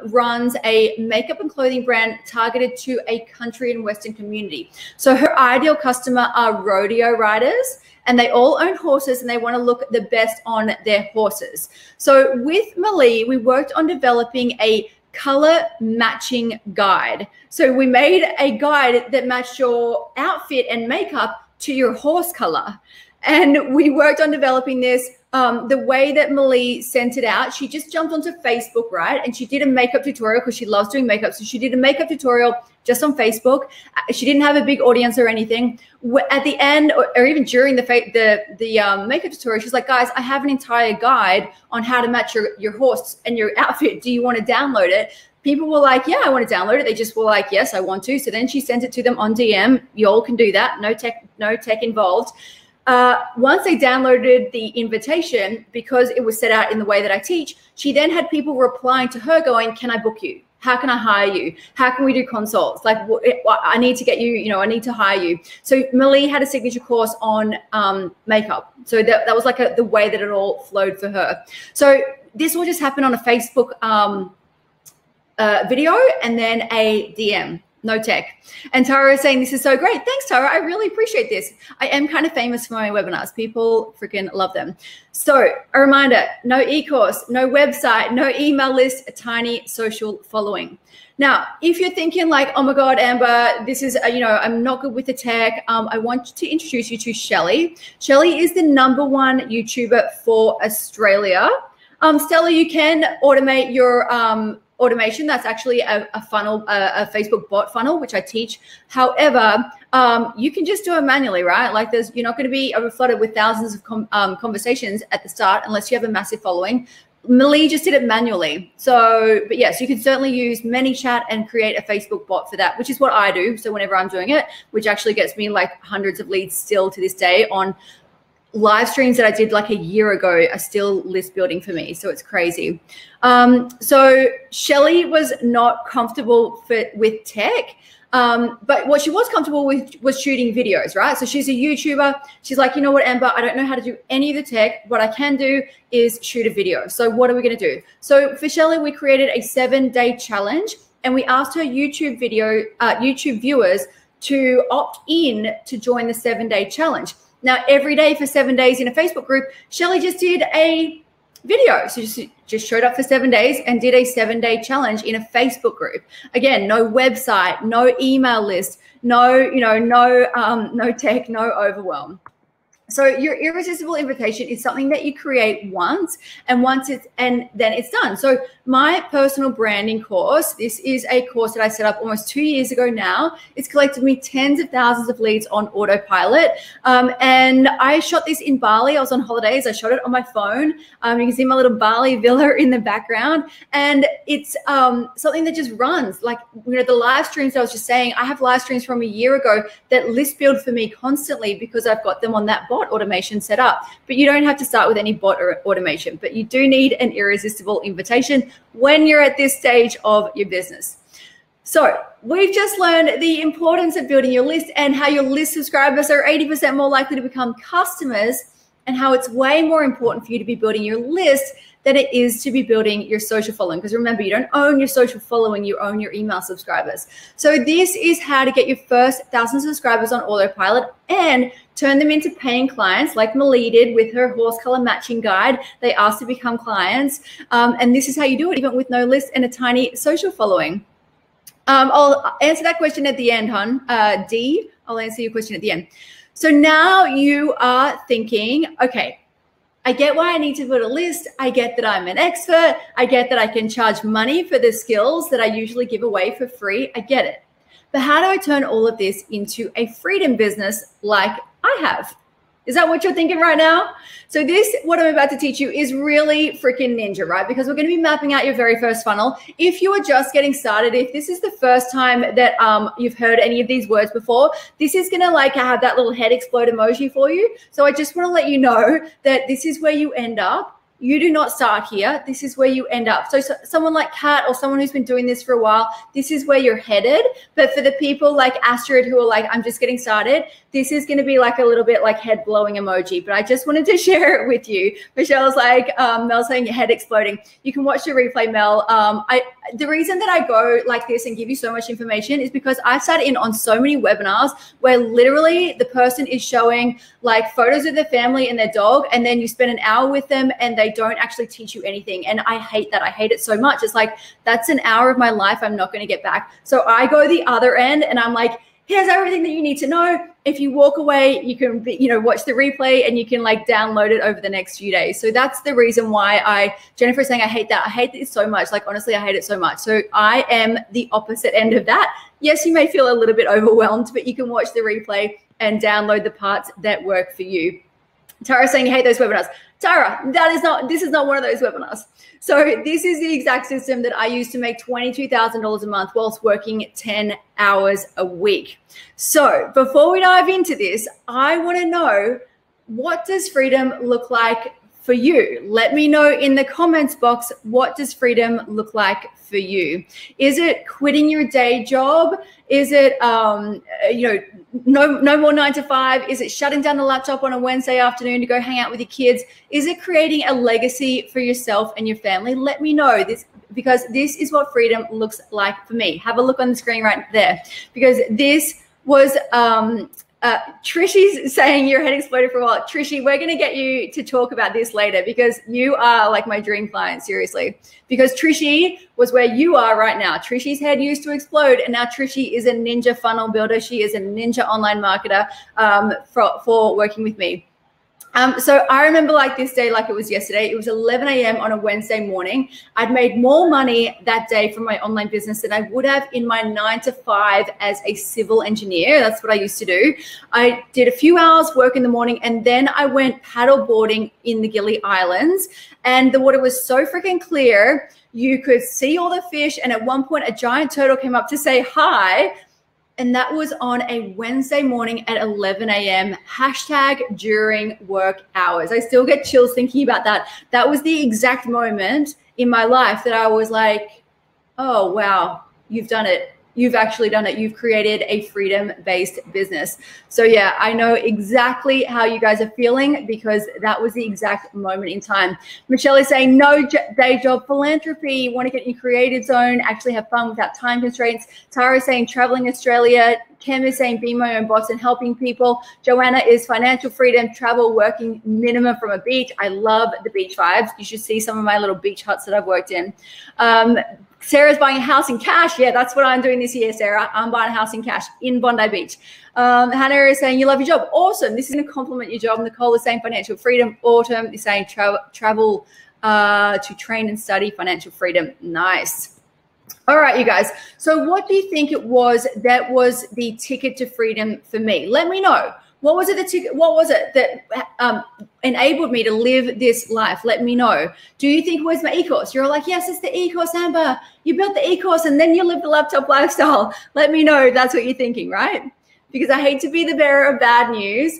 runs a makeup and clothing brand targeted to a country and Western community. So her ideal customer are rodeo riders, and they all own horses and they want to look the best on their horses. So with Malie, we worked on developing a color matching guide. So we made a guide that matched your outfit and makeup to your horse color. And we worked on developing this. The way that Malie sent it out, she just jumped onto Facebook, right? And she did a makeup tutorial because she loves doing makeup. So she did a makeup tutorial just on Facebook. She didn't have a big audience or anything. At the end, or even during the makeup tutorial, she's like, guys, I have an entire guide on how to match your horse and your outfit. Do you want to download it? People were like, yeah, I want to download it. They just were like, yes, I want to. So then she sent it to them on DM. You all can do that. No tech involved. Once they downloaded the invitation, because it was set out in the way that I teach, she then had people replying to her going, can I book you? How can I hire you? How can we do consults? Like, I need to get you, I need to hire you. So Malie had a signature course on makeup. So that was like the way that it all flowed for her. So this will just happen on a Facebook video and then a DM. No tech. And Tara is saying, this is so great. Thanks, Tara. I really appreciate this. I am kind of famous for my webinars. People freaking love them. So a reminder, no e-course, no website, no email list, a tiny social following. Now, if you're thinking like, oh my God, Amber, this is, I'm not good with the tech. I want to introduce you to Shelly. Shelly is the #1 YouTuber for Australia. Stella, you can automate your automation. That's actually a funnel, a Facebook bot funnel, which I teach. However, you can just do it manually, right? Like you're not going to be overflooded with thousands of conversations at the start unless you have a massive following. Malie just did it manually. So, but yes, you can certainly use ManyChat and create a Facebook bot for that, which is what I do. So whenever I'm doing it, which actually gets me like hundreds of leads still to this day on live streams that I did like a year ago are still list building for me. So it's crazy. So Shelly was not comfortable with tech, but what she was comfortable with was shooting videos, right? So she's a YouTuber. She's like, you know what, Amber, I don't know how to do any of the tech. What I can do is shoot a video. So what are we going to do? So for Shelly, we created a 7-day challenge, and we asked her YouTube viewers to opt in to join the 7-day challenge. Now, every day for 7 days in a Facebook group, Shelly just did a video. So just showed up for 7 days and did a 7-day challenge in a Facebook group. Again, no website, no email list, no tech, no overwhelm. So your irresistible invitation is something that you create once, and then it's done. So my personal branding course, this is a course that I set up almost 2 years ago now. It's collected me tens of thousands of leads on autopilot. And I shot this in Bali. I was on holidays. I shot it on my phone. You can see my little Bali villa in the background. And it's something that just runs. Like, the live streams I was just saying, I have live streams from a year ago that list build for me constantly because I've got them on that bot automation set up. But you don't have to start with any bot or automation, but you do need an irresistible invitation when you're at this stage of your business. So we've just learned the importance of building your list and how your list subscribers are 80% more likely to become customers, and how it's way more important for you to be building your list than it is to be building your social following. Because remember, you don't own your social following, you own your email subscribers. So this is how to get your first 1,000 subscribers on autopilot and turn them into paying clients, like Malie did with her horse color matching guide. They asked to become clients. And this is how you do it, even with no list and a tiny social following. I'll answer that question at the end, hon. D, I'll answer your question at the end. So now you are thinking, okay, I get why I need to build a list. I get that I'm an expert. I get that I can charge money for the skills that I usually give away for free. I get it. But how do I turn all of this into a freedom business like I have? Is that what you're thinking right now? So this, what I'm about to teach you, is really freaking ninja, right? Because we're going to be mapping out your very first funnel. If you are just getting started, if this is the first time that you've heard any of these words before, this is going to like have that little head explode emoji for you. So I just want to let you know that this is where you end up you do not start here. This is where you end up. So someone like Kat or someone who's been doing this for a while, this is where you're headed. But for the people like Astrid who are like, I'm just getting started, this is going to be like a little bit like head blowing emoji. But I just wanted to share it with you. Michelle's like, Mel's saying head exploding. You can watch the replay, Mel. The reason that I go like this and give you so much information is because I've sat in on so many webinars where literally the person is showing like photos of their family and their dog, and then you spend an hour with them and they don't actually teach you anything. And I hate that. I hate it so much. It's like, that's an hour of my life I'm not going to get back. So I go the other end and I'm like, here's everything that you need to know. If you walk away, you can, watch the replay and you can like download it over the next few days. So that's the reason why Jennifer's saying, I hate that. I hate this so much. Like, honestly, I hate it so much. So I am the opposite end of that. Yes, you may feel a little bit overwhelmed, but you can watch the replay and download the parts that work for you. Tara's saying, I hate those webinars. Tara, this is not one of those webinars. So this is the exact system that I use to make $22,000 a month whilst working 10 hours a week. So before we dive into this, I want to know, what does freedom look like for you? Let me know in the comments box, what does freedom look like for you? Is it quitting your day job? Is it, no more 9 to 5? Is it shutting down the laptop on a Wednesday afternoon to go hang out with your kids? Is it creating a legacy for yourself and your family? Let me know this, because this is what freedom looks like for me. Have a look on the screen right there, because this was, Trishy's saying your head exploded for a while. Trishy, we're going to get you to talk about this later, because you are like my dream client, seriously. Because Trishy was where you are right now. Trishy's head used to explode, and now Trishy is a ninja funnel builder. She is a ninja online marketer for working with me. So I remember like this day, like it was yesterday. It was 11 a.m. on a Wednesday morning. I'd made more money that day from my online business than I would have in my 9 to 5 as a civil engineer. That's what I used to do. I did a few hours work in the morning, and then I went paddle boarding in the Gili Islands, and the water was so freaking clear. You could see all the fish, and at one point a giant turtle came up to say hi. And that was on a Wednesday morning at 11 a.m. # during work hours. I still get chills thinking about that. That was the exact moment in my life that I was like, oh, wow, you've done it. You've actually done it. You've created a freedom-based business. So yeah, I know exactly how you guys are feeling, because that was the exact moment in time. Michelle is saying, no day job, philanthropy, want to get in your creative zone, actually have fun without time constraints. Tara is saying traveling Australia. Kim is saying being my own boss and helping people. Joanna is financial freedom, travel, working minimum from a beach. I love the beach vibes. You should see some of my little beach huts that I've worked in. Sarah's buying a house in cash. Yeah, that's what I'm doing this year, Sarah. I'm buying a house in cash in Bondi Beach. Hannah is saying you love your job. Awesome. This is going to compliment your job. Nicole is saying financial freedom. Autumn is saying travel to train and study, financial freedom. Nice. All right, you guys. So what do you think it was that was the ticket to freedom for me? Let me know. What was it that enabled me to live this life? Let me know. Do you think it was my e-course? You're like, yes, it's the e-course, Amber. You built the e-course and then you live the laptop lifestyle. Let me know if that's what you're thinking, right? Because I hate to be the bearer of bad news,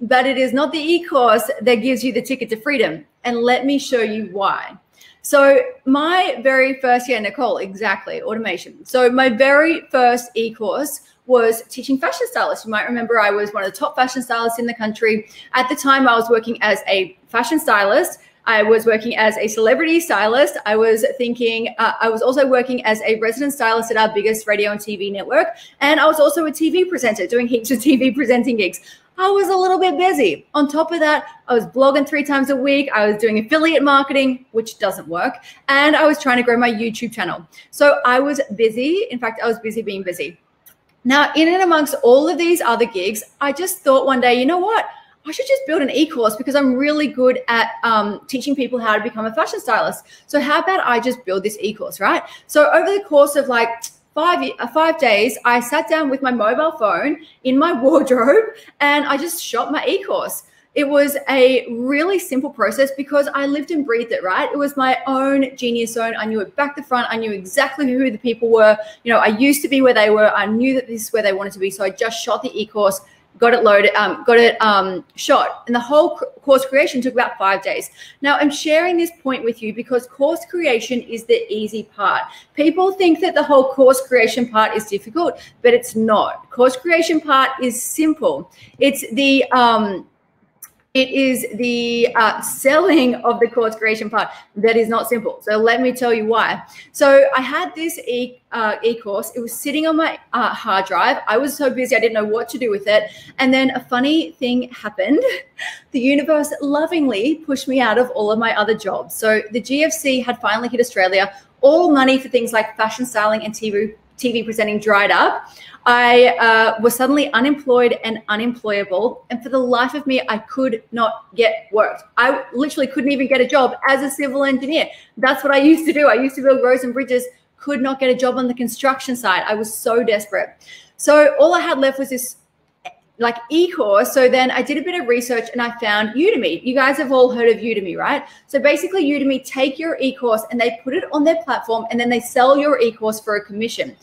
but it is not the e-course that gives you the ticket to freedom. And let me show you why. So my very first, yeah, Nicole, exactly, automation. So my very first e-course was teaching fashion stylists. You might remember I was one of the top fashion stylists in the country. At the time, I was working as a fashion stylist. I was working as a celebrity stylist. I was also working as a resident stylist at our biggest radio and TV network. And I was also a TV presenter, doing heaps of TV presenting gigs. I was a little bit busy. On top of that, I was blogging 3 times a week. I was doing affiliate marketing, which doesn't work. And I was trying to grow my YouTube channel. So I was busy. In fact, I was busy being busy. Now, in and amongst all of these other gigs, I just thought one day, you know what? I should just build an e-course, because I'm really good at teaching people how to become a fashion stylist. So how about I just build this e-course, right? So over the course of like 5 days, I sat down with my mobile phone in my wardrobe and I just shot my e-course. It was a really simple process because I lived and breathed it, right? It was my own genius zone. I knew it back to front. I knew exactly who the people were. You know, I used to be where they were. I knew that this is where they wanted to be. So I just shot the e-course, got it loaded, got it shot. And the whole course creation took about 5 days. Now, I'm sharing this point with you because course creation is the easy part. People think that the whole course creation part is difficult, but it's not. Course creation part is simple. It's the selling of the course creation part that is not simple. So let me tell you why. So I had this e-course. It was sitting on my hard drive. I was so busy, I didn't know what to do with it. And then a funny thing happened. The universe lovingly pushed me out of all of my other jobs. So the GFC had finally hit Australia. All money for things like fashion styling and TV presenting dried up. I was suddenly unemployed and unemployable. And for the life of me, I could not get work. I literally couldn't even get a job as a civil engineer. That's what I used to do. I used to build roads and bridges, could not get a job on the construction side. I was so desperate. So all I had left was this like e-course. So then I did a bit of research and I found Udemy. You guys have all heard of Udemy, right? So basically Udemy take your e-course and they put it on their platform and then they sell your e-course for a commission.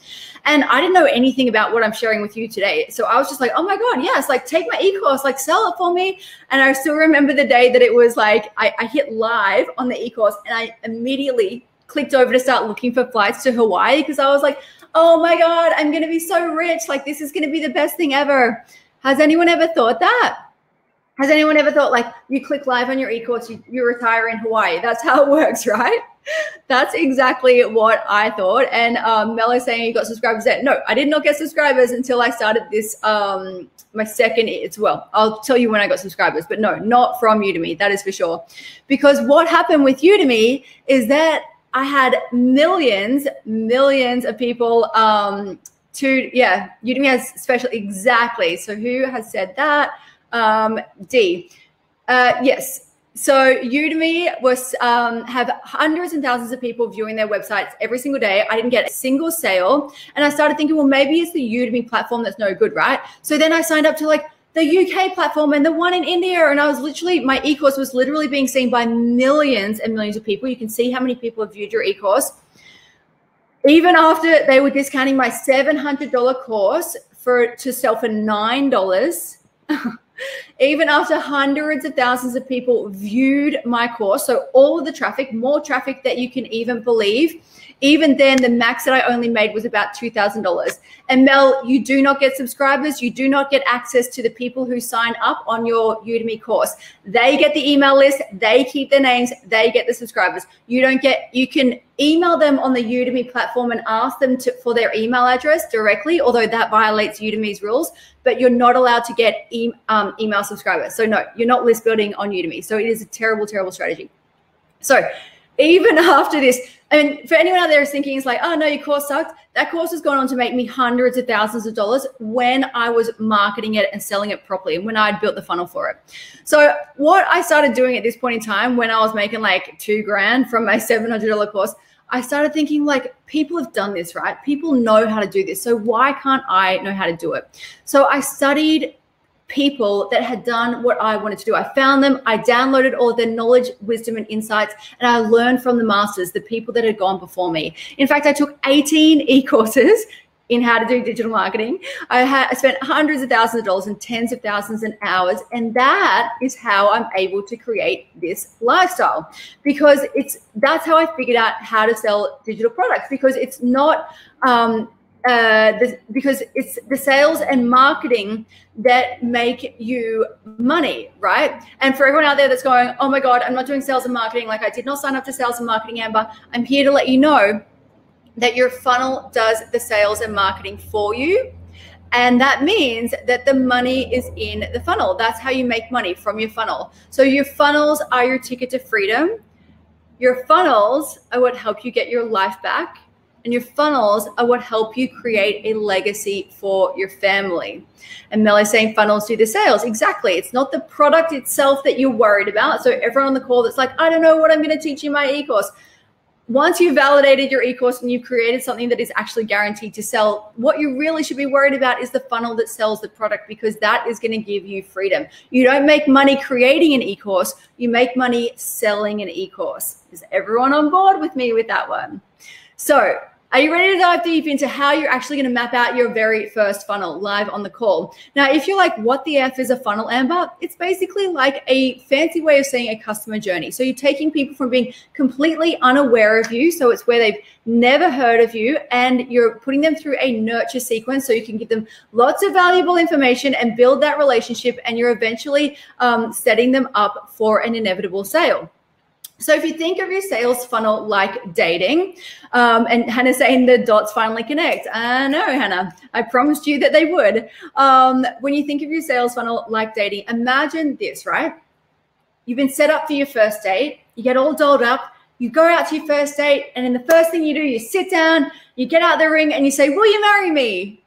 And I didn't know anything about what I'm sharing with you today. So I was just like, oh my God, yes, like take my e-course, like sell it for me. And I still remember the day that it was like, I hit live on the e-course and I immediately clicked over to start looking for flights to Hawaii because I was like, oh my God, I'm going to be so rich. Like this is going to be the best thing ever. Has anyone ever thought that? Has anyone ever thought like you click live on your e-course, you retire in Hawaii? That's how it works, right? That's exactly what I thought. And Mel is saying you got subscribers there. No, I did not get subscribers until I started this, my second, I'll tell you when I got subscribers, but no, not from Udemy, that is for sure. Because what happened with Udemy is that I had millions of people Udemy has special, exactly. So who has said that? D. Yes. So Udemy was have hundreds and thousands of people viewing their websites every single day. I didn't get a single sale. And I started thinking, well, maybe it's the Udemy platform that's no good, right? So then I signed up to like the UK platform and the one in India. And I was literally, my e-course was literally being seen by millions and millions of people. You can see how many people have viewed your e-course. Even after they were discounting my $700 course to sell for $9, even after hundreds of thousands of people viewed my course, so all of the traffic, more traffic that you can even believe, even then the max that I only made was about $2,000. And Mel, you do not get subscribers. You do not get access to the people who sign up on your Udemy course. They get the email list. They keep their names. They get the subscribers. You don't get, you can email them on the Udemy platform and ask them for their email address directly, although that violates Udemy's rules, but you're not allowed to get email subscribers. So no, you're not list building on Udemy. So it is a terrible, terrible strategy. So even after this, and for anyone out there who's thinking it's like, oh no, your course sucked. That course has gone on to make me hundreds of thousands of dollars when I was marketing it and selling it properly and when I'd built the funnel for it. So what I started doing at this point in time, when I was making like $2,000 from my $700 course, I started thinking like, people have done this, right? People know how to do this. So why can't I know how to do it? So I studied people that had done what I wanted to do. I found them, I downloaded all of their knowledge, wisdom, and insights, and I learned from the masters, the people that had gone before me. In fact, I took 18 e-courses in how to do digital marketing. I spent hundreds of thousands of dollars and tens of thousands of hours, and that is how I'm able to create this lifestyle, because that's how I figured out how to sell digital products, because it's not because it's the sales and marketing that make you money, right? And for everyone out there that's going, oh my God, I'm not doing sales and marketing, like I did not sign up to sales and marketing, Amber, I'm here to let you know that your funnel does the sales and marketing for you. And that means that the money is in the funnel. That's how you make money, from your funnel. So your funnels are your ticket to freedom. Your funnels are what help you get your life back. And your funnels are what help you create a legacy for your family. And Mel is saying funnels do the sales. Exactly. It's not the product itself that you're worried about. So everyone on the call that's like, I don't know what I'm going to teach in my e-course. Once you've validated your e-course and you've created something that is actually guaranteed to sell, what you really should be worried about is the funnel that sells the product, because that is going to give you freedom. You don't make money creating an e-course. You make money selling an e-course. Is everyone on board with me with that one? So Are you ready to dive deep into how you're actually going to map out your very first funnel live on the call? Now, if you're like, what the F is a funnel, Amber? It's basically like a fancy way of saying a customer journey. So you're taking people from being completely unaware of you, so it's where they've never heard of you, and you're putting them through a nurture sequence so you can give them lots of valuable information and build that relationship, and you're eventually setting them up for an inevitable sale. So if you think of your sales funnel like dating, and Hannah's saying the dots finally connect. I know, Hannah, I promised you that they would. When you think of your sales funnel like dating, imagine this, right? You've been set up for your first date. You get all dolled up. You go out to your first date, and then the first thing you do, you sit down, you get out the ring, and you say, will you marry me?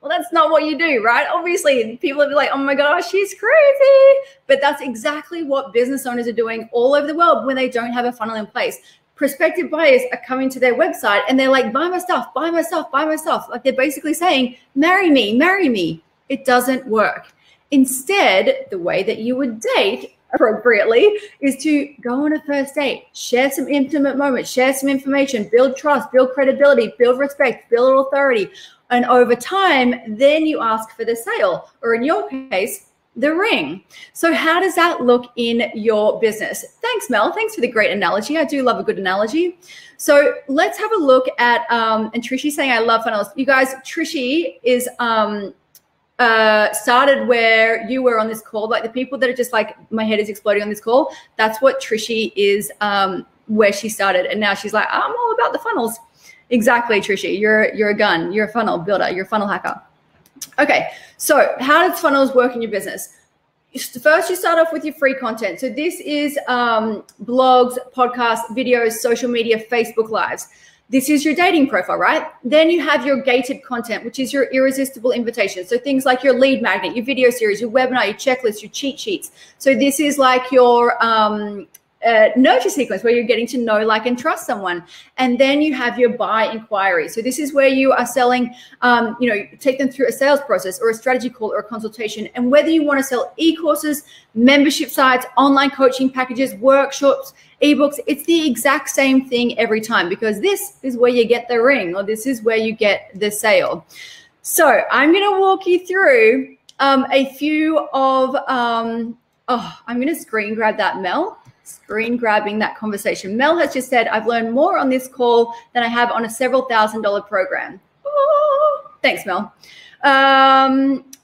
Well, that's not what you do, right? Obviously, people will be like, oh my gosh, she's crazy. But that's exactly what business owners are doing all over the world when they don't have a funnel in place. Prospective buyers are coming to their website and they're like, buy my stuff, buy my stuff, buy my stuff. Like they're basically saying, marry me, marry me. It doesn't work. Instead, the way that you would date appropriately is to go on a first date, share some intimate moments, share some information, build trust, build credibility, build respect, build authority. And over time, then you ask for the sale, or in your case, the ring. So how does that look in your business? Thanks, Mel. Thanks for the great analogy. I do love a good analogy. So let's have a look at, and Trishy's saying, I love funnels. You guys, Trishy is started where you were on this call. Like the people that are just like, my head is exploding on this call, that's what Trishy is, where she started. And now she's like, I'm all about the funnels. Exactly, Trishy. You're a gun. You're a funnel builder. You're a funnel hacker. Okay, so how does funnels work in your business? First, you start off with your free content. So this is blogs, podcasts, videos, social media, Facebook Lives. This is your dating profile, right? Then you have your gated content, which is your irresistible invitation. So things like your lead magnet, your video series, your webinar, your checklist, your cheat sheets. So this is like your nurture sequence where you're getting to know, like, and trust someone. And then you have your buy inquiry. So this is where you are selling, take them through a sales process or a strategy call or a consultation. And whether you want to sell e-courses, membership sites, online coaching packages, workshops, ebooks, it's the exact same thing every time, because this is where you get the ring, or this is where you get the sale. So I'm going to walk you through a few of, I'm going to screen grab that, Mel. Screen grabbing that conversation. Mel has just said, I've learned more on this call than I have on a several $1,000 program. Oh, thanks, Mel.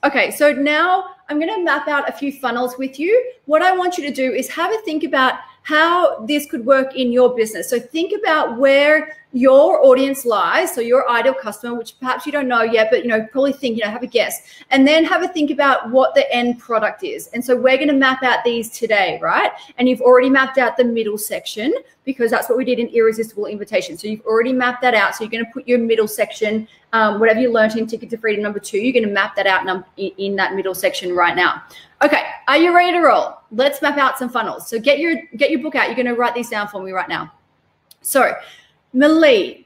Okay, so now I'm going to map out a few funnels with you. What I want you to do is have a think about how this could work in your business. So think about where your audience lies, so your ideal customer, which perhaps you don't know yet, but probably think, have a guess, and then have a think about what the end product is. And so we're going to map out these today, right? And you've already mapped out the middle section, because that's what we did in Irresistible Invitation. So you've already mapped that out. So you're going to put your middle section, whatever you learned in Ticket to Freedom number 2, you're going to map that out in that middle section right now. Okay, are you ready to roll? Let's map out some funnels. So get your book out. You're going to write these down for me right now. So Malie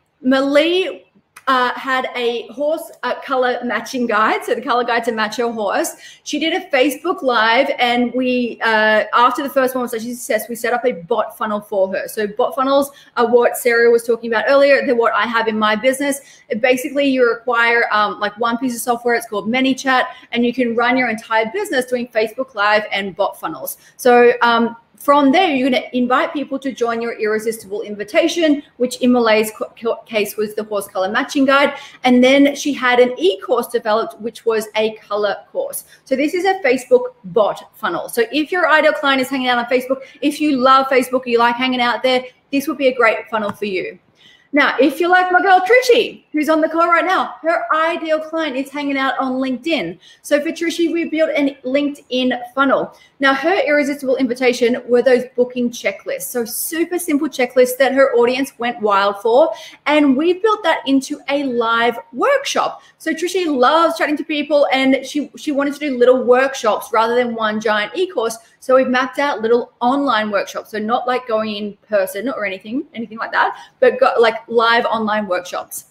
had a horse color matching guide. So the color guide to match your horse. She did a Facebook Live, and we, after the first one was such a success, we set up a bot funnel for her. So bot funnels are what Sarah was talking about earlier. They're what I have in my business. Basically, you require like one piece of software. It's called ManyChat, and you can run your entire business doing Facebook Live and bot funnels. So from there, you're going to invite people to join your Irresistible Invitation, which in Malays case was the horse color matching guide. And then she had an e-course developed, which was a color course. So this is a Facebook bot funnel. So if your ideal client is hanging out on Facebook, if you love Facebook, or you like hanging out there, this would be a great funnel for you. Now, if you're like my girl Trishy, who's on the call right now, her ideal client is hanging out on LinkedIn. So for Trishy, we built a LinkedIn funnel. Now, her Irresistible Invitation were those booking checklists. So super simple checklists that her audience went wild for. And we built that into a live workshop. So Trishy loves chatting to people, and she wanted to do little workshops rather than one giant e-course. So we've mapped out little online workshops. So not like going in person or anything like that, but got like live online workshops.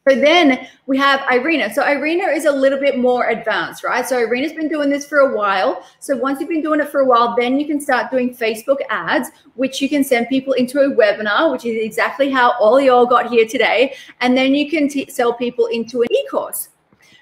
So then we have Irina. So Irina is a little bit more advanced, right? So Irina's been doing this for a while. So once you've been doing it for a while, then you can start doing Facebook ads, which you can send people into a webinar, which is exactly how all y'all got here today. And then you can sell people into an e-course.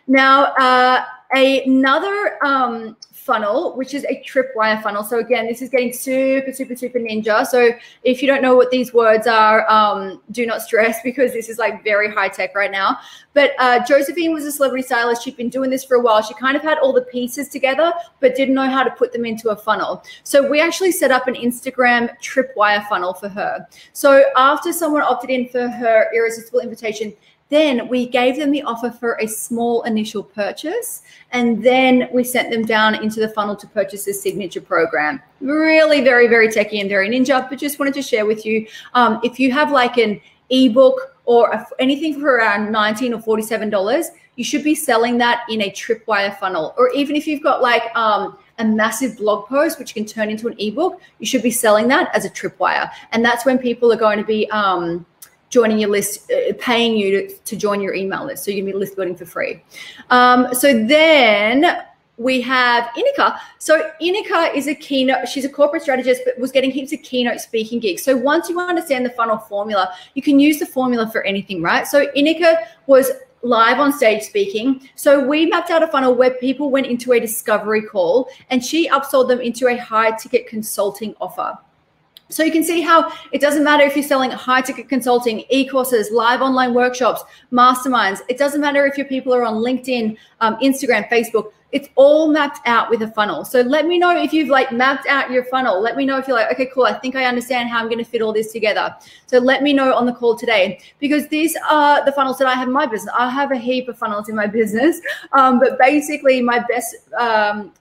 Now, another funnel, which is a tripwire funnel. So again, this is getting super, super, super ninja. So if you don't know what these words are, do not stress, because this is like very high tech right now. But Josephine was a celebrity stylist. She'd been doing this for a while. She kind of had all the pieces together, but didn't know how to put them into a funnel. So we actually set up an Instagram tripwire funnel for her. So after someone opted in for her irresistible invitation, then we gave them the offer for a small initial purchase, and then we sent them down into the funnel to purchase the signature program. Really very, very techy and very ninja, but just wanted to share with you, if you have like an ebook or anything for around $19 or $47, you should be selling that in a tripwire funnel. Or even if you've got like a massive blog post, which can turn into an ebook, you should be selling that as a tripwire. And that's when people are going to be joining your list, paying you to join your email list. So you're gonna be list building for free. So then we have Inika. So Inika is a keynote, she's a corporate strategist, but was getting heaps of keynote speaking gigs. So once you understand the funnel formula, you can use the formula for anything, right? So Inika was live on stage speaking. So we mapped out a funnel where people went into a discovery call, and she upsold them into a high ticket consulting offer. So you can see how it doesn't matter if you're selling high ticket consulting, e-courses, live online workshops, masterminds. It doesn't matter if your people are on LinkedIn, Instagram, Facebook. It's all mapped out with a funnel. So let me know if you've like mapped out your funnel. Let me know if you're like, okay, cool, I think I understand how I'm going to fit all this together. So let me know on the call today, because these are the funnels that I have in my business. I have a heap of funnels in my business, but basically my best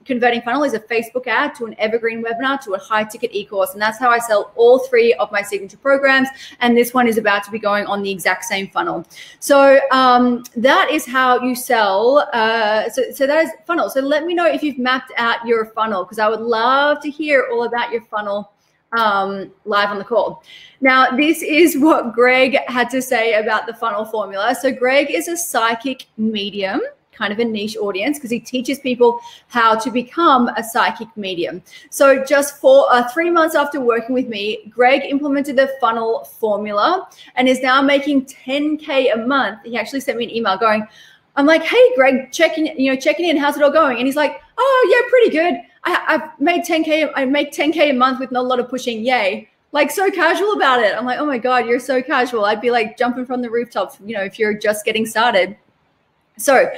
converting funnel is a Facebook ad to an evergreen webinar to a high ticket e-course. And that's how I sell all 3 of my signature programs. And this one is about to be going on the exact same funnel. So that is how you sell. So that is funnel. So let me know if you've mapped out your funnel, because I would love to hear all about your funnel live on the call. Now, this is what Greg had to say about the funnel formula. So Greg is a psychic medium, kind of a niche audience, because he teaches people how to become a psychic medium. So just for 3 months after working with me, Greg implemented the funnel formula and is now making $10K a month. He actually sent me an email going, I'm like, hey, Greg, checking in. How's it all going? And he's like, oh, yeah, pretty good. I've made 10K. I make 10K a month with not a lot of pushing. Yay. Like, so casual about it. I'm like, oh my God, you're so casual. I'd be like jumping from the rooftops, if you're just getting started. So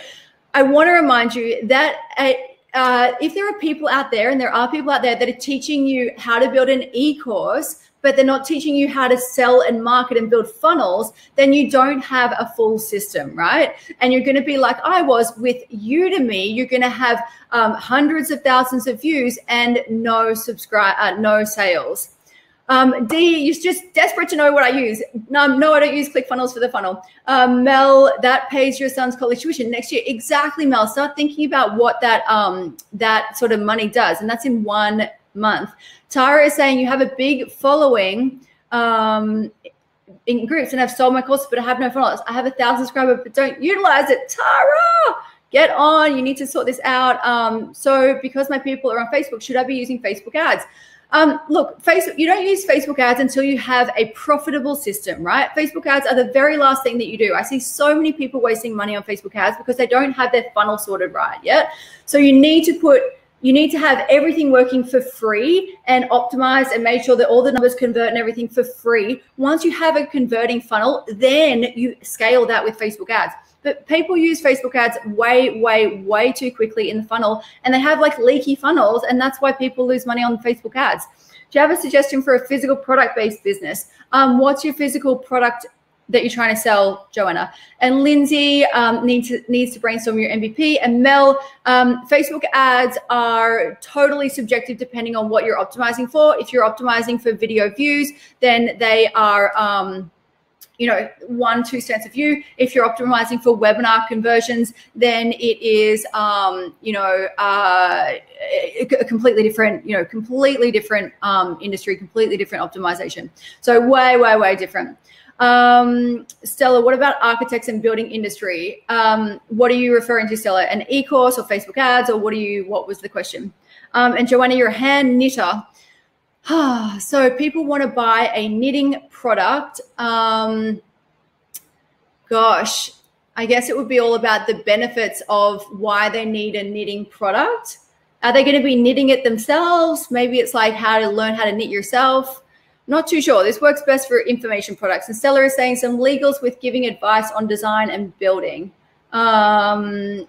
I want to remind you that if there are people out there, and there are people out there that are teaching you how to build an e-course, but they're not teaching you how to sell and market and build funnels, then you don't have a full system, right? And you're going to be like I was with Udemy. You're going to have hundreds of thousands of views and no sales. D, you're just desperate to know what I use. No, I don't use ClickFunnels for the funnel. Mel, that pays your son's college tuition next year. Exactly, Mel. Start thinking about what that sort of money does, and that's in 1 month. Tara is saying you have a big following in groups, and I've sold my courses, but I have no followers. I have 1,000 subscribers, but don't utilize it. Tara, get on. You need to sort this out. So because my people are on Facebook, should I be using Facebook ads? Look, Facebook, you don't use Facebook ads until you have a profitable system, right? Facebook ads are the very last thing that you do. I see so many people wasting money on Facebook ads because they don't have their funnel sorted right yet. So you need to have everything working for free and optimized and make sure that all the numbers convert and everything for free. Once you have a converting funnel, then you scale that with Facebook ads. But people use Facebook ads way, way, way too quickly in the funnel, and they have like leaky funnels, and that's why people lose money on Facebook ads. Do you have a suggestion for a physical product-based business? What's your physical product that you're trying to sell, Joanna? And Lindsay needs to brainstorm your MVP. And Mel, Facebook ads are totally subjective depending on what you're optimizing for. If you're optimizing for video views, then they are 1-2 cents a view. If you're optimizing for webinar conversions, then it is, a completely different, industry, completely different optimization. So way, way, way different. Stella, what about architects and building industry? What are you referring to, Stella? An e-course or Facebook ads, or what was the question? And Joanna, you're a hand knitter. So people want to buy a knitting product. Gosh, I guess it would be all about the benefits of why they need a knitting product. Are they going to be knitting it themselves? Maybe it's like how to learn how to knit yourself. Not too sure. This works best for information products. And Stella is saying some legals with giving advice on design and building. Again,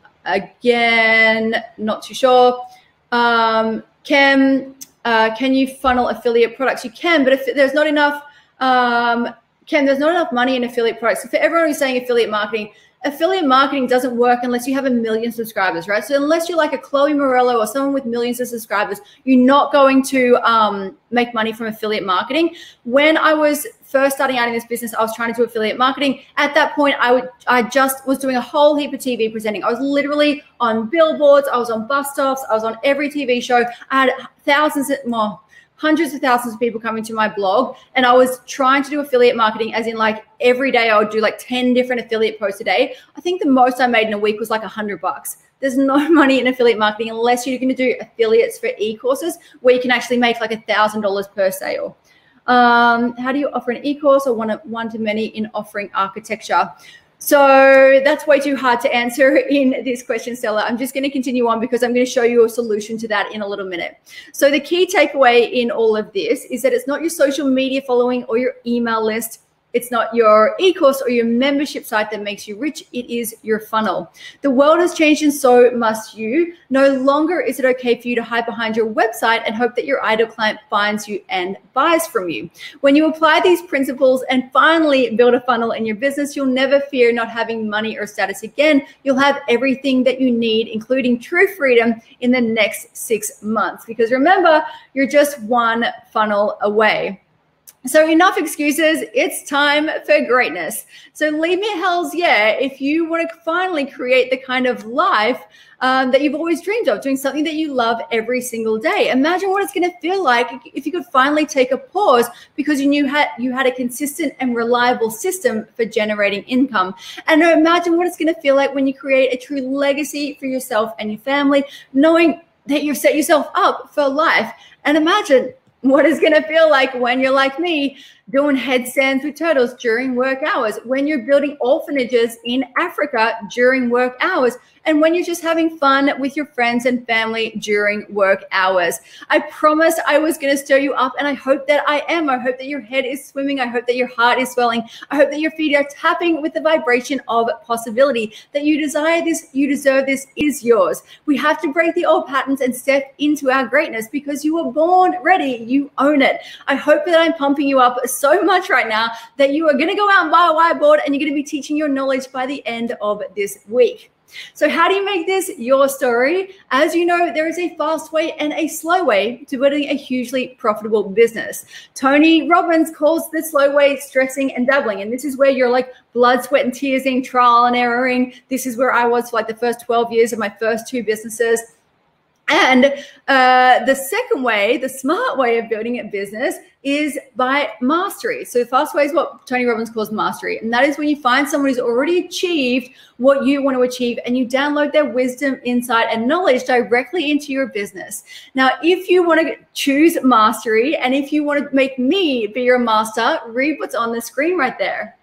not too sure. Can you funnel affiliate products? You can, but if there's not enough, Ken, there's not enough money in affiliate products. So for everyone who's saying affiliate marketing doesn't work unless you have 1 million subscribers, right? So unless you're like a Chloe Morello or someone with millions of subscribers, you're not going to make money from affiliate marketing. When I was first starting out in this business, I was trying to do affiliate marketing. At that point, I just was doing a whole heap of TV presenting. I was literally on billboards. I was on bus stops. I was on every TV show. I had hundreds of thousands of people coming to my blog, and I was trying to do affiliate marketing, as in like every day I would do like 10 different affiliate posts a day. I think the most I made in a week was like $100. There's no money in affiliate marketing unless you're going to do affiliates for e-courses where you can actually make like $1,000 per sale. How do you offer an e-course or one-to-many in offering architecture? So that's way too hard to answer in this question, Stella. I'm just going to continue on because I'm going to show you a solution to that in a little minute. So the key takeaway in all of this is that it's not your social media following or your email list. It's not your e-course or your membership site that makes you rich. It is your funnel. The world has changed and so must you. No longer is it okay for you to hide behind your website and hope that your ideal client finds you and buys from you. When you apply these principles and finally build a funnel in your business, you'll never fear not having money or status again. You'll have everything that you need, including true freedom, in the next 6 months. Because remember, you're just one funnel away. So enough excuses, it's time for greatness. So leave me a hell's yeah if you want to finally create the kind of life that you've always dreamed of, doing something that you love every single day. Imagine what it's going to feel like if you could finally take a pause because you had a consistent and reliable system for generating income. And imagine what it's going to feel like when you create a true legacy for yourself and your family, knowing that you've set yourself up for life. And imagine what it's going to feel like when you're like me, doing headstands with turtles during work hours, when you're building orphanages in Africa during work hours, and when you're just having fun with your friends and family during work hours. I promised I was going to stir you up, and I hope that I am. I hope that your head is swimming. I hope that your heart is swelling. I hope that your feet are tapping with the vibration of possibility, that you desire this, you deserve this, is yours. We have to break the old patterns and step into our greatness because you were born ready. You own it. I hope that I'm pumping you up so much right now that you are going to go out and buy a whiteboard and you're going to be teaching your knowledge by the end of this week. So how do you make this your story? As you know, there is a fast way and a slow way to building a hugely profitable business. Tony Robbins calls the slow way stressing and dabbling. And this is where you're like blood, sweat, and tears in, trial and erroring. This is where I was for like the first 12 years of my first 2 businesses. And the second way, the smart way of building a business is by mastery. So the fast way is what Tony Robbins calls mastery. And that is when you find someone who's already achieved what you want to achieve and you download their wisdom, insight, and knowledge directly into your business. Now, if you want to choose mastery and if you want to make me be your master, read what's on the screen right there.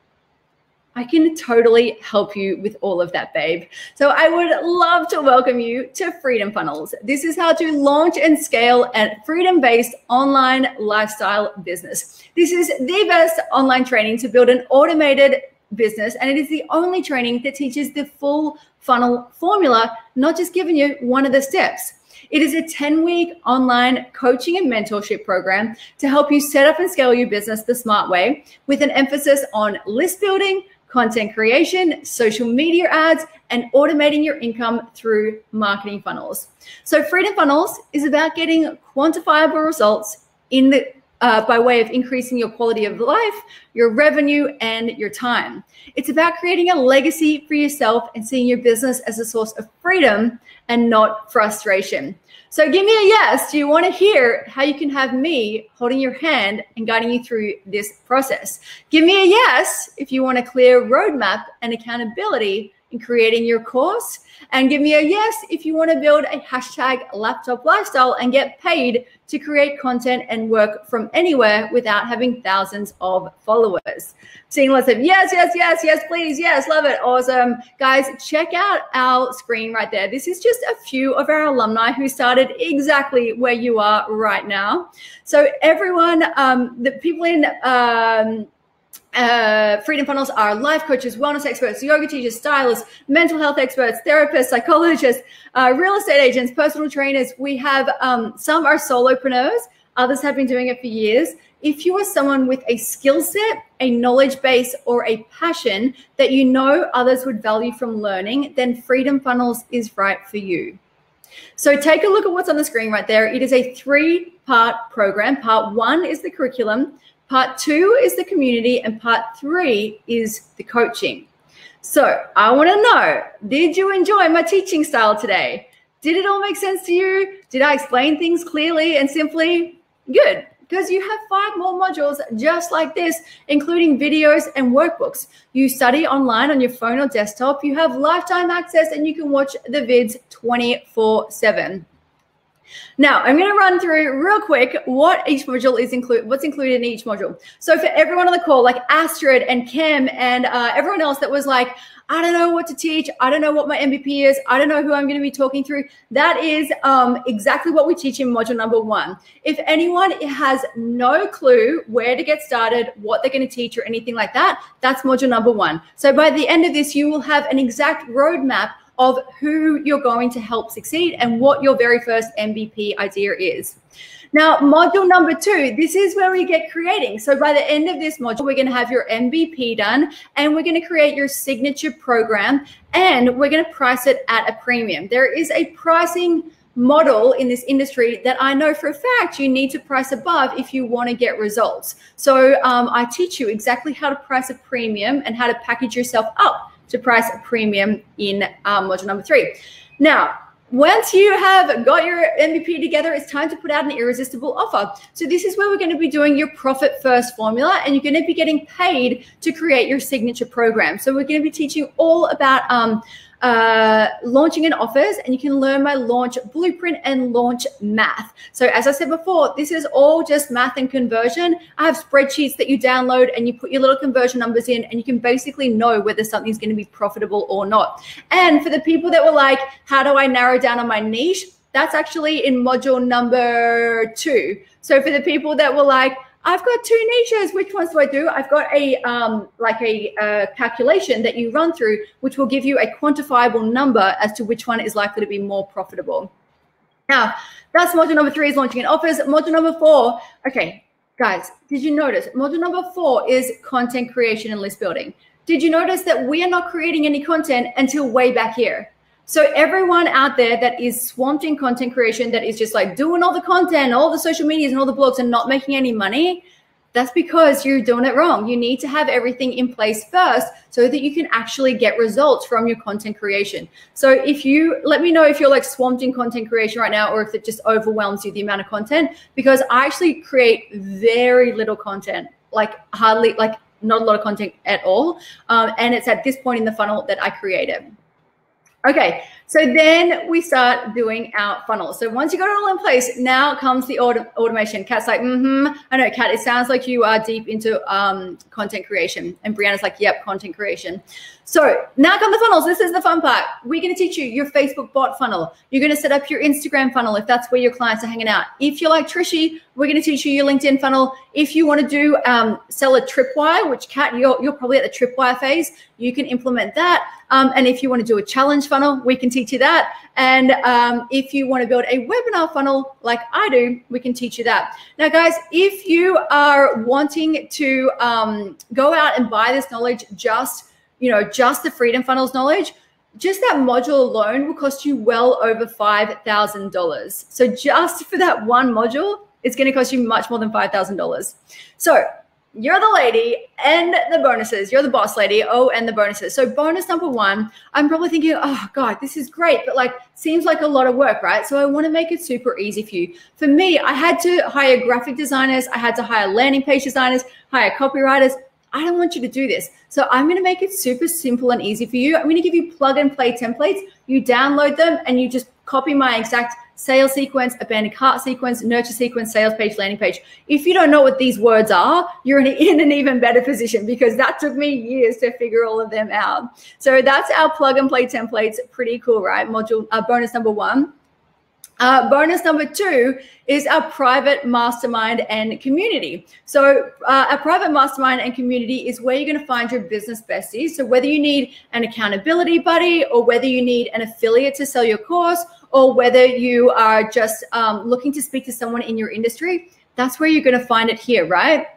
I can totally help you with all of that, babe. So I would love to welcome you to Freedom Funnels. This is how to launch and scale a freedom-based online lifestyle business. This is the best online training to build an automated business, and it is the only training that teaches the full funnel formula, not just giving you one of the steps. It is a 10-week online coaching and mentorship program to help you set up and scale your business the smart way, with an emphasis on list building, content creation, social media ads, and automating your income through marketing funnels. So Freedom Funnels is about getting quantifiable results in the by way of increasing your quality of life, your revenue, and your time. It's about creating a legacy for yourself and seeing your business as a source of freedom and not frustration. So give me a yes. Do you want to hear how you can have me holding your hand and guiding you through this process? Give me a yes if you want a clear roadmap and accountability in creating your course. And give me a yes if you want to build a #laptop lifestyle and get paid to create content and work from anywhere without having thousands of followers. Seeing lots of yes, yes, yes, yes, please, yes, love it, awesome. Guys, check out our screen right there. This is just a few of our alumni who started exactly where you are right now. So everyone, the people in Freedom Funnels are life coaches, wellness experts, yoga teachers, stylists, mental health experts, therapists, psychologists, real estate agents, personal trainers. We have some are solopreneurs. Others have been doing it for years. If you are someone with a skill set, a knowledge base, or a passion that you know others would value from learning, then Freedom Funnels is right for you. So take a look at what's on the screen right there. It is a 3-part program. Part 1 is the curriculum. Part 2 is the community, and part 3 is the coaching. So I want to know, did you enjoy my teaching style today? Did it all make sense to you? Did I explain things clearly and simply? Good, because you have 5 more modules just like this, including videos and workbooks. You study online on your phone or desktop. You have lifetime access, and you can watch the vids 24/7. Now, I'm going to run through real quick what each module is what's included in each module. So for everyone on the call, like Astrid and Kim and everyone else that was like, I don't know what to teach. I don't know what my MVP is. I don't know who I'm going to be talking through. That is exactly what we teach in module number 1. If anyone has no clue where to get started, what they're going to teach or anything like that, that's module number 1. So by the end of this, you will have an exact roadmap of who you're going to help succeed and what your very first MVP idea is. Now, module number 2, this is where we get creating. So by the end of this module, we're going to have your MVP done, and we're going to create your signature program, and we're going to price it at a premium. There is a pricing model in this industry that I know for a fact you need to price above if you want to get results. So I teach you exactly how to price a premium and how to package yourself up to price a premium in module number 3. Now, once you have got your MVP together, it's time to put out an irresistible offer. So this is where we're going to be doing your profit first formula, and you're going to be getting paid to create your signature program. So we're going to be teaching all about launching and offers, and you can learn my launch blueprint and launch math. So as I said before, this is all just math and conversion. I have spreadsheets that you download, and you put your little conversion numbers in, and you can basically know whether something's going to be profitable or not. And for the people that were like, how do I narrow down on my niche? That's actually in module number 2. So for the people that were like, I've got 2 niches. Which ones do I do? I've got a calculation that you run through, which will give you a quantifiable number as to which one is likely to be more profitable. Now, that's module number 3 is launching and offers. Module number 4, okay, guys, did you notice? Module number 4 is content creation and list building. Did you notice that we are not creating any content until way back here? So everyone out there that is swamped in content creation, that is just like doing all the content, all the social medias and all the blogs and not making any money, that's because you're doing it wrong. You need to have everything in place first so that you can actually get results from your content creation. So if you, let me know if you're like swamped in content creation right now, or if it just overwhelms you, the amount of content, because I actually create very little content, like hardly, like not a lot of content at all. And it's at this point in the funnel that I created. Okay, so then we start doing our funnel. So once you got it all in place, now comes the automation. Kat's like, I know, Kat, it sounds like you are deep into content creation. And Brianna's like, yep, content creation. So now come the funnels. This is the fun part. We're going to teach you your Facebook bot funnel. You're going to set up your Instagram funnel if that's where your clients are hanging out. If you're like Trishy, we're going to teach you your LinkedIn funnel. If you want to do sell a tripwire, which Kat, you're probably at the tripwire phase, you can implement that. And if you want to do a challenge funnel, we can teach you that. And if you want to build a webinar funnel like I do, we can teach you that. Now, guys, if you are wanting to go out and buy this knowledge, just the Freedom Funnels knowledge, just that module alone will cost you well over $5,000. So just for that one module, it's going to cost you much more than $5,000. So you're the lady and the bonuses. You're the boss lady. Oh, and the bonuses. So bonus number one, I'm probably thinking, oh God, this is great, but like seems like a lot of work, right? So I want to make it super easy for you. For me, I had to hire graphic designers. I had to hire landing page designers, hire copywriters. I don't want you to do this. So I'm going to make it super simple and easy for you. I'm going to give you plug and play templates. You download them and you just copy my exact sales sequence, abandoned cart sequence, nurture sequence, sales page, landing page. If you don't know what these words are, you're in an even better position because that took me years to figure all of them out. So that's our plug and play templates. Pretty cool, right? Module bonus number one. Bonus number two is our private mastermind and community. So our private mastermind and community is where you're going to find your business besties. So whether you need an accountability buddy or whether you need an affiliate to sell your course or whether you are just looking to speak to someone in your industry, that's where you're going to find it here, right?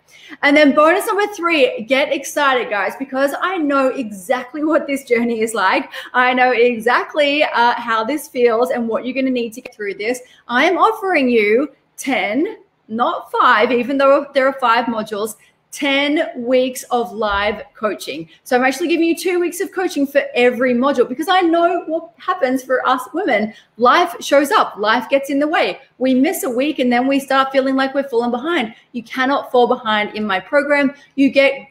And then bonus number three, get excited, guys, because I know exactly what this journey is like. I know exactly how this feels and what you're going to need to get through this. I am offering you 10, not 5, even though there are 5 modules, 10 weeks of live coaching. So I'm actually giving you 2 weeks of coaching for every module because I know what happens for us women. Life shows up, life gets in the way. We miss a week and then we start feeling like we're falling behind. You cannot fall behind in my program. You get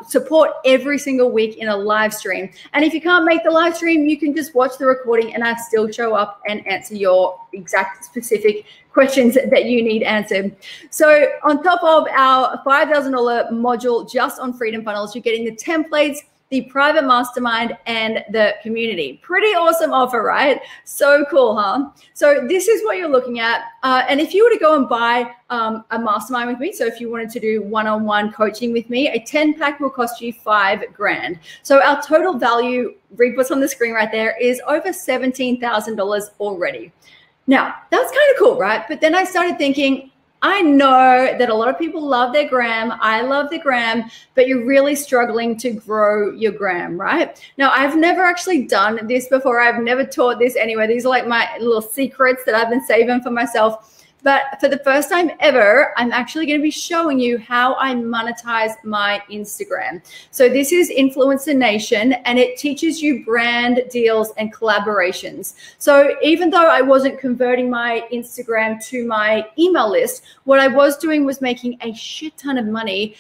support every single week in a live stream. And if you can't make the live stream, you can just watch the recording and I still show up and answer your exact specific questions that you need answered. So on top of our $5,000 module just on Freedom Funnels, you're getting the templates, the private mastermind, and the community. Pretty awesome offer, right? So cool, huh? So this is what you're looking at. And if you were to go and buy a mastermind with me, so if you wanted to do one-on-one coaching with me, a 10-pack will cost you $5,000. So our total value, read what's on the screen right there, is over $17,000 already. Now, that's kind of cool, right? But then I started thinking, I know that a lot of people love their gram. I love the gram, but you're really struggling to grow your gram, right? Now, I've never actually done this before. I've never taught this anywhere. These are like my little secrets that I've been saving for myself. But for the first time ever, I'm actually going to be showing you how I monetize my Instagram. So this is Influencer Nation, and it teaches you brand deals and collaborations. So even though I wasn't converting my Instagram to my email list, what I was doing was making a shit ton of money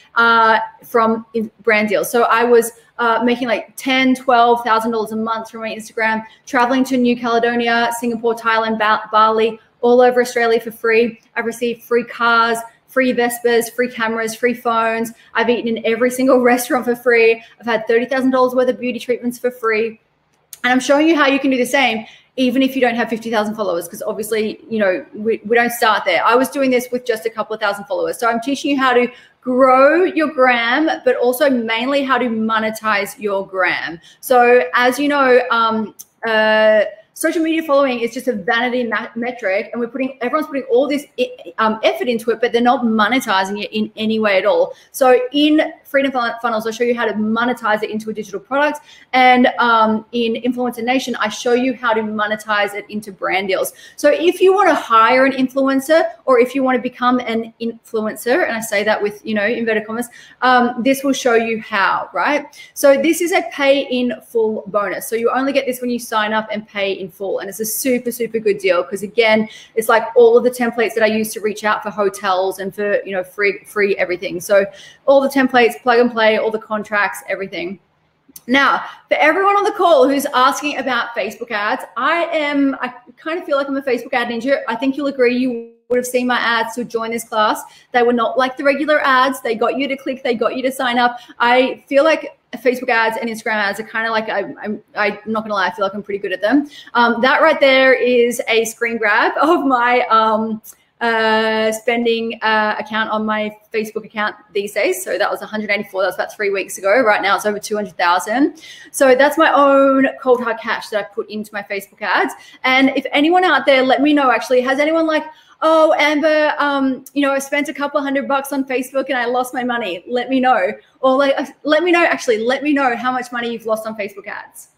from brand deals. So I was making like $10,000, $12,000 a month from my Instagram, traveling to New Caledonia, Singapore, Thailand, Bali, all over Australia for free. I've received free cars, free Vespas, free cameras, free phones. I've eaten in every single restaurant for free. I've had $30,000 worth of beauty treatments for free. And I'm showing you how you can do the same, even if you don't have 50,000 followers, because obviously, you know, we don't start there. I was doing this with just a couple of thousand followers. So I'm teaching you how to grow your gram, but also mainly how to monetize your gram. So as you know, social media following is just a vanity metric, and everyone's putting all this effort into it, but they're not monetizing it in any way at all. So in Freedom Funnels, I'll show you how to monetize it into a digital product. And in Influencer Nation, I show you how to monetize it into brand deals. So if you want to hire an influencer, or if you want to become an influencer, and I say that with, you know, inverted commas, this will show you how, right? So this is a pay in full bonus. So you only get this when you sign up and pay in full. And it's a super, super good deal because, again, it's like all of the templates that I use to reach out for hotels and for, you know, free everything. So all the templates, plug and play, all the contracts, everything. Now, for everyone on the call who's asking about Facebook ads, I kind of feel like I'm a Facebook ad ninja. I think you'll agree. You would have seen my ads to join this class. They were not like the regular ads. They got you to click. They got you to sign up. I feel like Facebook ads and Instagram ads are kind of like, I'm not gonna lie, I feel like I'm pretty good at them. That right there is a screen grab of my spending account on my Facebook account these days. So that was 184. That was about 3 weeks ago. Right now it's over 200,000. So that's my own cold hard cash that I put into my Facebook ads. And if anyone out there, let me know, actually, has anyone like, oh, Amber, you know, I spent a couple $100 on Facebook and I lost my money. Let me know. Or like, let me know how much money you've lost on Facebook ads.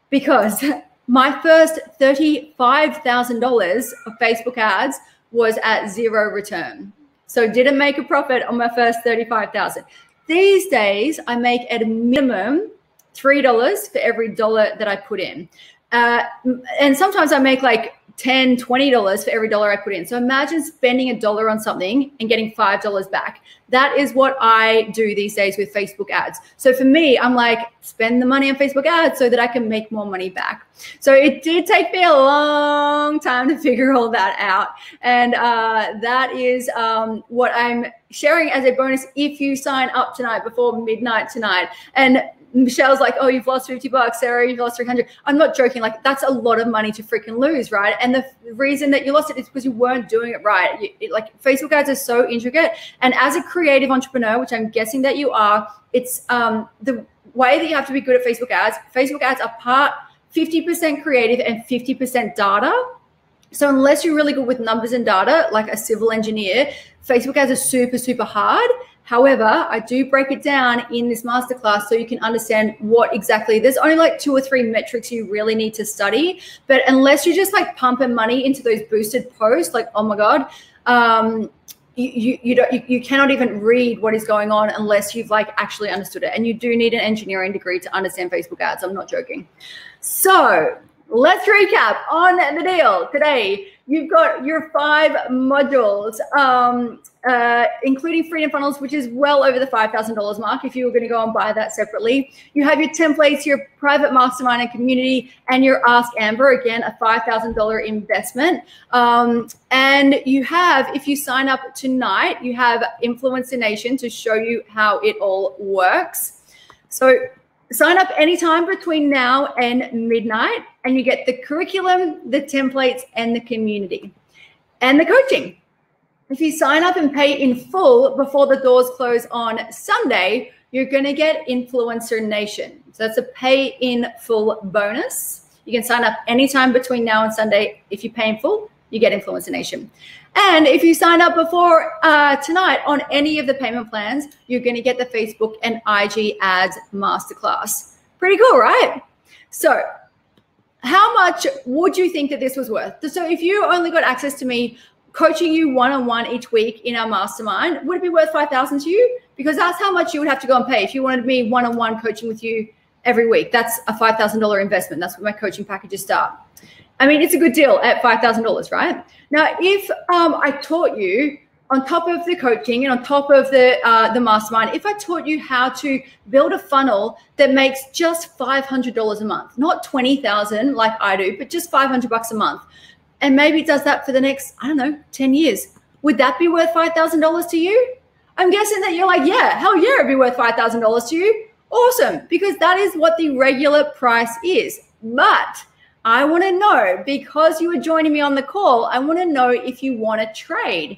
Because my first $35,000 of Facebook ads was at 0 return. So didn't make a profit on my first 35,000. These days, I make at a minimum $3 for every dollar that I put in. And sometimes I make like $10, $20 for every dollar I put in. So imagine spending $1 on something and getting $5 back. That is what I do these days with Facebook ads. So for me, I'm like, spend the money on Facebook ads so that I can make more money back. So it did take me a long time to figure all that out. And that is what I'm sharing as a bonus if you sign up tonight before midnight tonight. And Michelle's like, oh, you've lost $50. Sarah, you've lost 300. I'm not joking. Like, that's a lot of money to freaking lose, right? And the reason that you lost it is because you weren't doing it right. Like, Facebook ads are so intricate. And as a creative entrepreneur, which I'm guessing that you are, it's the way that you have to be good at Facebook ads. Facebook ads are part 50% creative and 50% data. So unless you're really good with numbers and data, like a civil engineer, Facebook ads are super, super hard. However, I do break it down in this masterclass so you can understand what exactly, there's only like 2 or 3 metrics you really need to study. But unless you're just like pumping money into those boosted posts, like, oh my God, you cannot even read what is going on unless you've like actually understood it. And you do need an engineering degree to understand Facebook ads. I'm not joking. So let's recap on the deal today. You've got your 5 modules, including Freedom Funnels, which is well over the $5,000 mark if you were going to go and buy that separately. You have your templates, your private mastermind and community, and your Ask Amber, again, a $5,000 investment. And you have, if you sign up tonight, you have Influencer Nation to show you how it all works. So sign up anytime between now and midnight, and you get the curriculum, the templates, and the community, and the coaching. If you sign up and pay in full before the doors close on Sunday, you're going to get Influencer Nation. So that's a pay in full bonus. You can sign up anytime between now and Sunday. If you pay in full, you get Influencer Nation. And if you sign up before tonight on any of the payment plans, you're going to get the Facebook and IG ads masterclass. Pretty cool, right? So how much would you think that this was worth? So if you only got access to me coaching you one-on-one each week in our mastermind, would it be worth $5,000 to you? Because that's how much you would have to go and pay if you wanted me one-on-one coaching with you every week. That's a $5,000 investment. That's what my coaching packages start. I mean, it's a good deal at $5,000, right? Now, if I taught you on top of the coaching and on top of the mastermind, if I taught you how to build a funnel that makes just $500 a month, not $20,000 like I do, but just $500 a month, and maybe it does that for the next, I don't know, 10 years, would that be worth $5,000 to you? I'm guessing that you're like, yeah, hell yeah, it'd be worth $5,000 to you. Awesome, because that is what the regular price is. But I want to know, because you are joining me on the call, I want to know if you want to trade.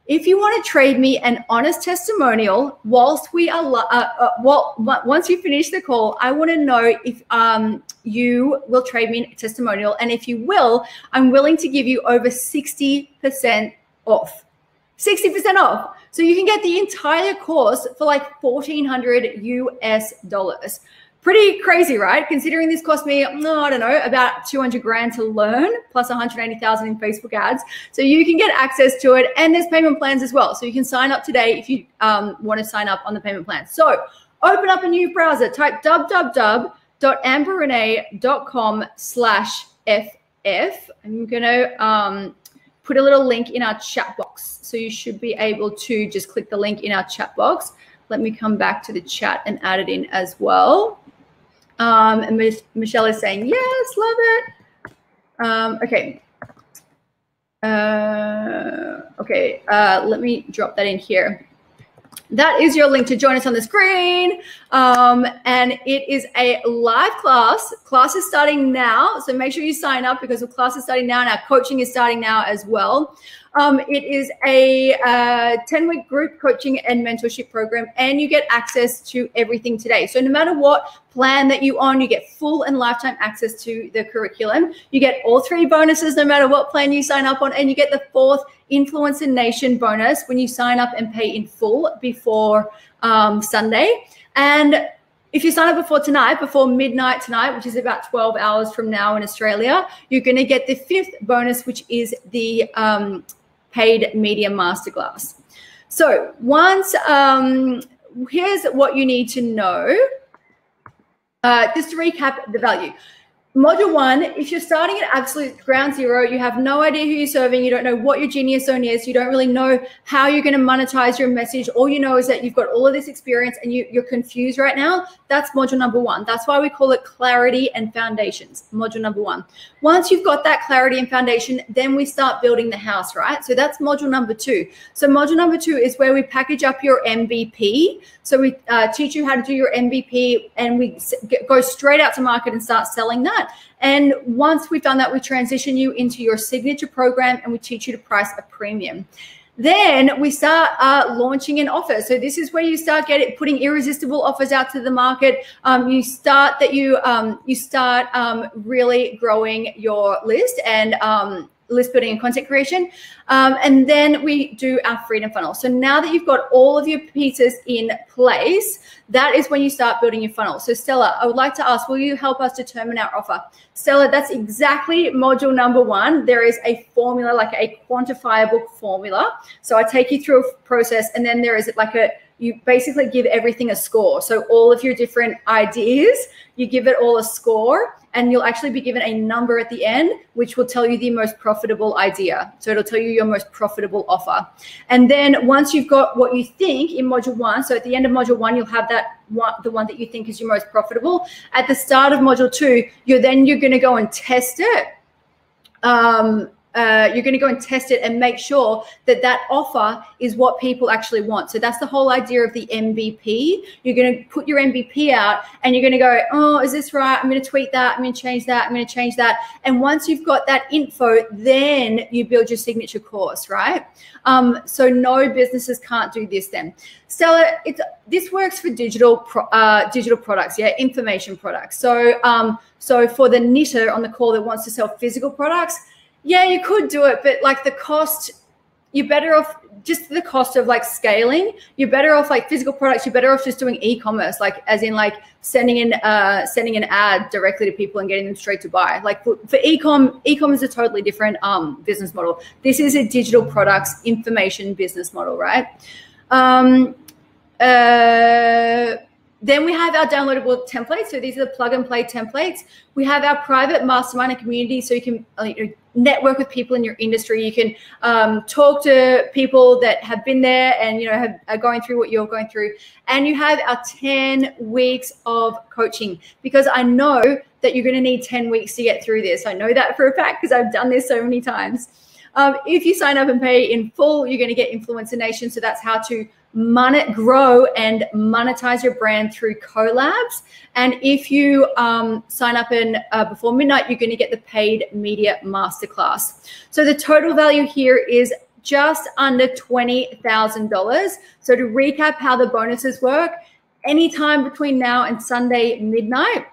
If you want to trade me an honest testimonial whilst we are, once you finish the call, I want to know if you will trade me a testimonial. And if you will, I'm willing to give you over 60% off. 60% off. So you can get the entire course for like $1,400 US. Pretty crazy, right? Considering this cost me, I don't know, about 200 grand to learn, plus 180,000 in Facebook ads. So you can get access to it, and there's payment plans as well. So you can sign up today if you want to sign up on the payment plan. So open up a new browser, type www.amberrenae.com/FF. I'm going to put a little link in our chat box. So you should be able to just click the link in our chat box. Let me come back to the chat and add it in as well. And Michelle is saying, yes, love it. Okay. Let me drop that in here. That is your link to join us on the screen. And it is a live class. Class is starting now. So make sure you sign up because the class is starting now and our coaching is starting now as well. It is a 10-week group coaching and mentorship program, and you get access to everything today. So no matter what plan that you on, you get full and lifetime access to the curriculum. You get all 3 bonuses no matter what plan you sign up on, and you get the 4th Influencer Nation bonus when you sign up and pay in full before Sunday. And if you sign up before midnight tonight, which is about 12 hours from now in Australia, you're going to get the 5th bonus, which is the paid media masterclass. So once, here's what you need to know. Just to recap the value. Module 1, if you're starting at absolute ground zero, you have no idea who you're serving, you don't know what your genius zone is, you don't really know how you're going to monetize your message, all you know is that you've got all of this experience and you're confused right now, that's module number 1. That's why we call it clarity and foundations, module number 1. Once you've got that clarity and foundation, then we start building the house, right? So that's module number 2. So module number 2 is where we package up your MVP. So we teach you how to do your MVP and we go straight out to market and start selling that. And once we've done that, we transition you into your signature program and we teach you to price a premium. Then we start launching an offer. So this is where you start putting irresistible offers out to the market. You start really growing your list and list building and content creation. And then we do our freedom funnel. So now that you've got all of your pieces in place, that is when you start building your funnel. So Stella, I would like to ask, will you help us determine our offer? Stella, that's exactly module number 1. There is a formula, like a quantifiable formula. So I take you through a process and then there is like you basically give everything a score. So all of your different ideas, you give it all a score and you'll actually be given a number at the end, which will tell you the most profitable idea. So it'll tell you your most profitable offer. And then once you've got what you think in module 1, so at the end of module 1, you'll have the one that you think is your most profitable. At the start of module 2, you're going to go and test it. You're going to go and test it and make sure that that offer is what people actually want. So that's the whole idea of the MVP. You're going to put your MVP out and you're going to go, oh, is this right? I'm going to tweak that. I'm going to change that. I'm going to change that. And once you've got that info, then you build your signature course, right? So no businesses can't do this then. Stella, this works for digital products, yeah, information products. So, so for the knitter on the call that wants to sell physical products, yeah, you could do it, but like the cost, you're better off just the cost of like scaling. You're better off like physical products. You're better off just doing e-commerce, like as in like sending an ad directly to people and getting them straight to buy. Like for e-com is a totally different business model. This is a digital products information business model, right? Then we have our downloadable templates. So these are the plug and play templates. We have our private mastermind and community. So you can network with people in your industry. You can talk to people that have been there and, are going through what you're going through. And you have our 10 weeks of coaching, because I know that you're going to need 10 weeks to get through this. I know that for a fact because I've done this so many times. If you sign up and pay in full, you're going to get Influencer Nation. So that's how to grow and monetize your brand through collabs. And if you sign up before midnight, you're going to get the paid media masterclass. So the total value here is just under $20,000. So to recap how the bonuses work, anytime between now and Sunday midnight,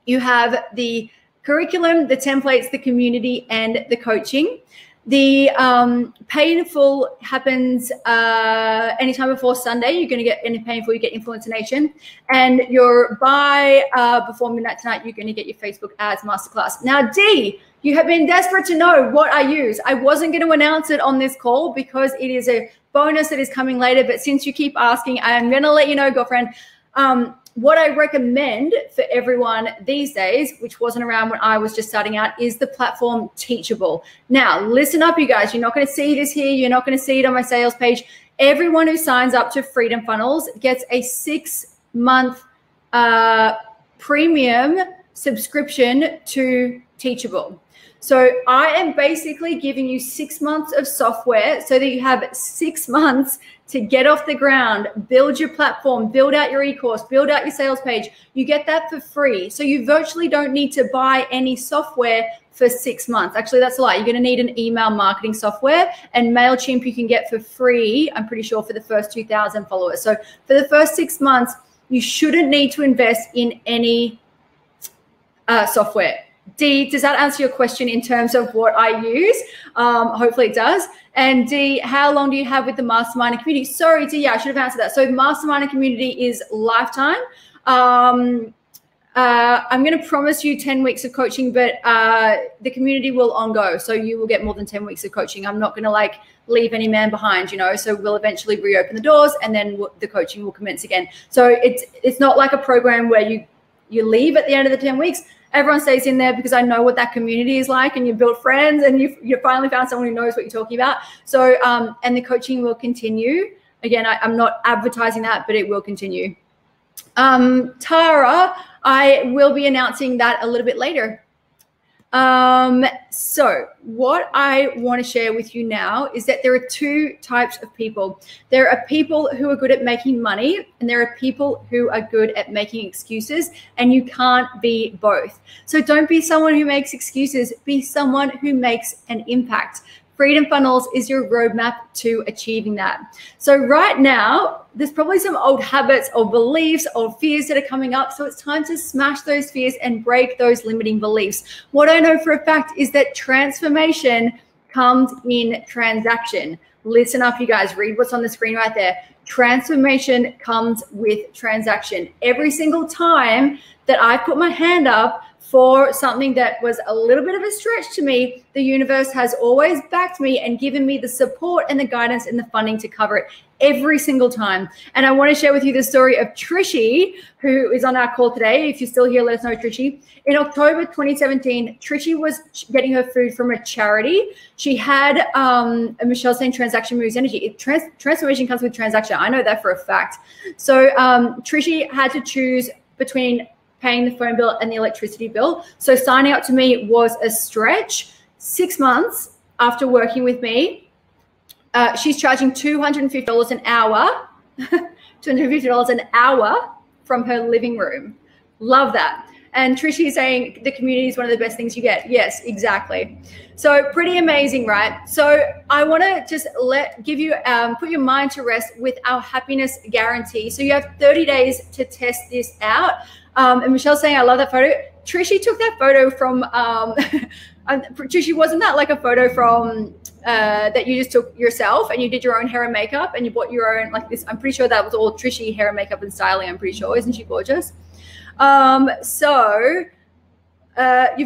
you have the curriculum, the templates, the community, and the coaching. The pay in full happens anytime before Sunday. You're going to get any pay in full, you get Influencer Nation. And your buy before midnight tonight, you're going to get your Facebook ads masterclass. Now, Dee, you have been desperate to know what I use. I wasn't going to announce it on this call because it is a bonus that is coming later. But since you keep asking, I am going to let you know, girlfriend. What I recommend for everyone these days, which wasn't around when I was just starting out, is the platform Teachable. Now, listen up, you guys. You're not going to see this here. You're not going to see it on my sales page. Everyone who signs up to Freedom Funnels gets a 6-month premium subscription to Teachable. So I am basically giving you 6 months of software so that you have 6 months to get off the ground, build your platform, build out your e-course, build out your sales page. You get that for free. So you virtually don't need to buy any software for 6 months. Actually, that's a lie. You're going to need an email marketing software, and MailChimp you can get for free, I'm pretty sure, for the first 2,000 followers. So for the first 6 months, you shouldn't need to invest in any software. Dee, does that answer your question in terms of what I use? Hopefully it does. And Dee, how long do you have with the mastermind and community? Sorry, Dee, yeah, I should have answered that. So mastermind and community is lifetime. I'm going to promise you 10 weeks of coaching, but the community will on-go. So you will get more than 10 weeks of coaching. I'm not going to like leave any man behind, you know, so we'll eventually reopen the doors and then the coaching will commence again. So it's not like a program where you leave at the end of the 10 weeks. Everyone stays in there because I know what that community is like, and you build friends and you finally found someone who knows what you're talking about. So, and the coaching will continue. Again, I'm not advertising that, but it will continue. Tara, I will be announcing that a little bit later. So what I want to share with you now is that there are two types of people. There are people who are good at making money, and there are people who are good at making excuses, and you can't be both. So don't be someone who makes excuses, be someone who makes an impact. Freedom Funnels is your roadmap to achieving that. So right now, there's probably some old habits or beliefs or fears that are coming up. So it's time to smash those fears and break those limiting beliefs. What I know for a fact is that transformation comes in transaction. Listen up, you guys. Read what's on the screen right there. Transformation comes with transaction. Every single time that I put my hand up for something that was a little bit of a stretch to me, the universe has always backed me and given me the support and the guidance and the funding to cover it every single time. And I want to share with you the story of Trishy, who is on our call today. If you're still here, let us know, Trishy. In October 2017, Trishy was getting her food from a charity. She had Michelle saying transaction moves energy. Transformation comes with transaction. I know that for a fact. So Trishy had to choose between paying the phone bill and the electricity bill. So signing up to me was a stretch. 6 months after working with me, she's charging $250 an hour, $250 an hour from her living room. Love that. And Trishy is saying the community is one of the best things you get. Yes, exactly. So pretty amazing, right? So I want to just give you, put your mind to rest with our happiness guarantee. So you have 30 days to test this out. And Michelle's saying, I love that photo. Trishy took that photo from, Trishy, wasn't that like a photo from that you just took yourself and you did your own hair and makeup and you bought your own, like this? I'm pretty sure that was all Trishy hair and makeup and styling. I'm pretty sure. Isn't she gorgeous? You've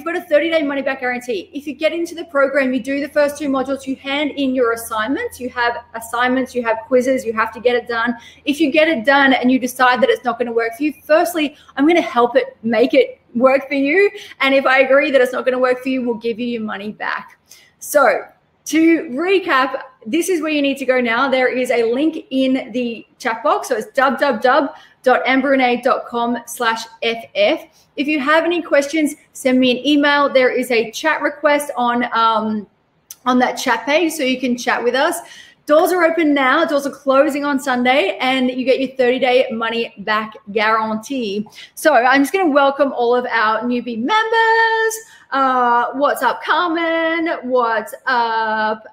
got a 30-day money-back guarantee. If you get into the program, you do the first 2 modules, you hand in your assignments. You have assignments, you have quizzes, you have to get it done. If you get it done and you decide that it's not going to work for you, firstly, I'm going to help it make it work for you. And if I agree that it's not going to work for you, we'll give you your money back. So to recap, this is where you need to go now. There is a link in the chat box. So it's www.amberrenae.com/ff. If you have any questions, send me an email. There is a chat request on that chat page, so you can chat with us. Doors are open now. Doors are closing on Sunday, and you get your 30-day money-back guarantee. So I'm just going to welcome all of our newbie members. What's up, Carmen? What's up,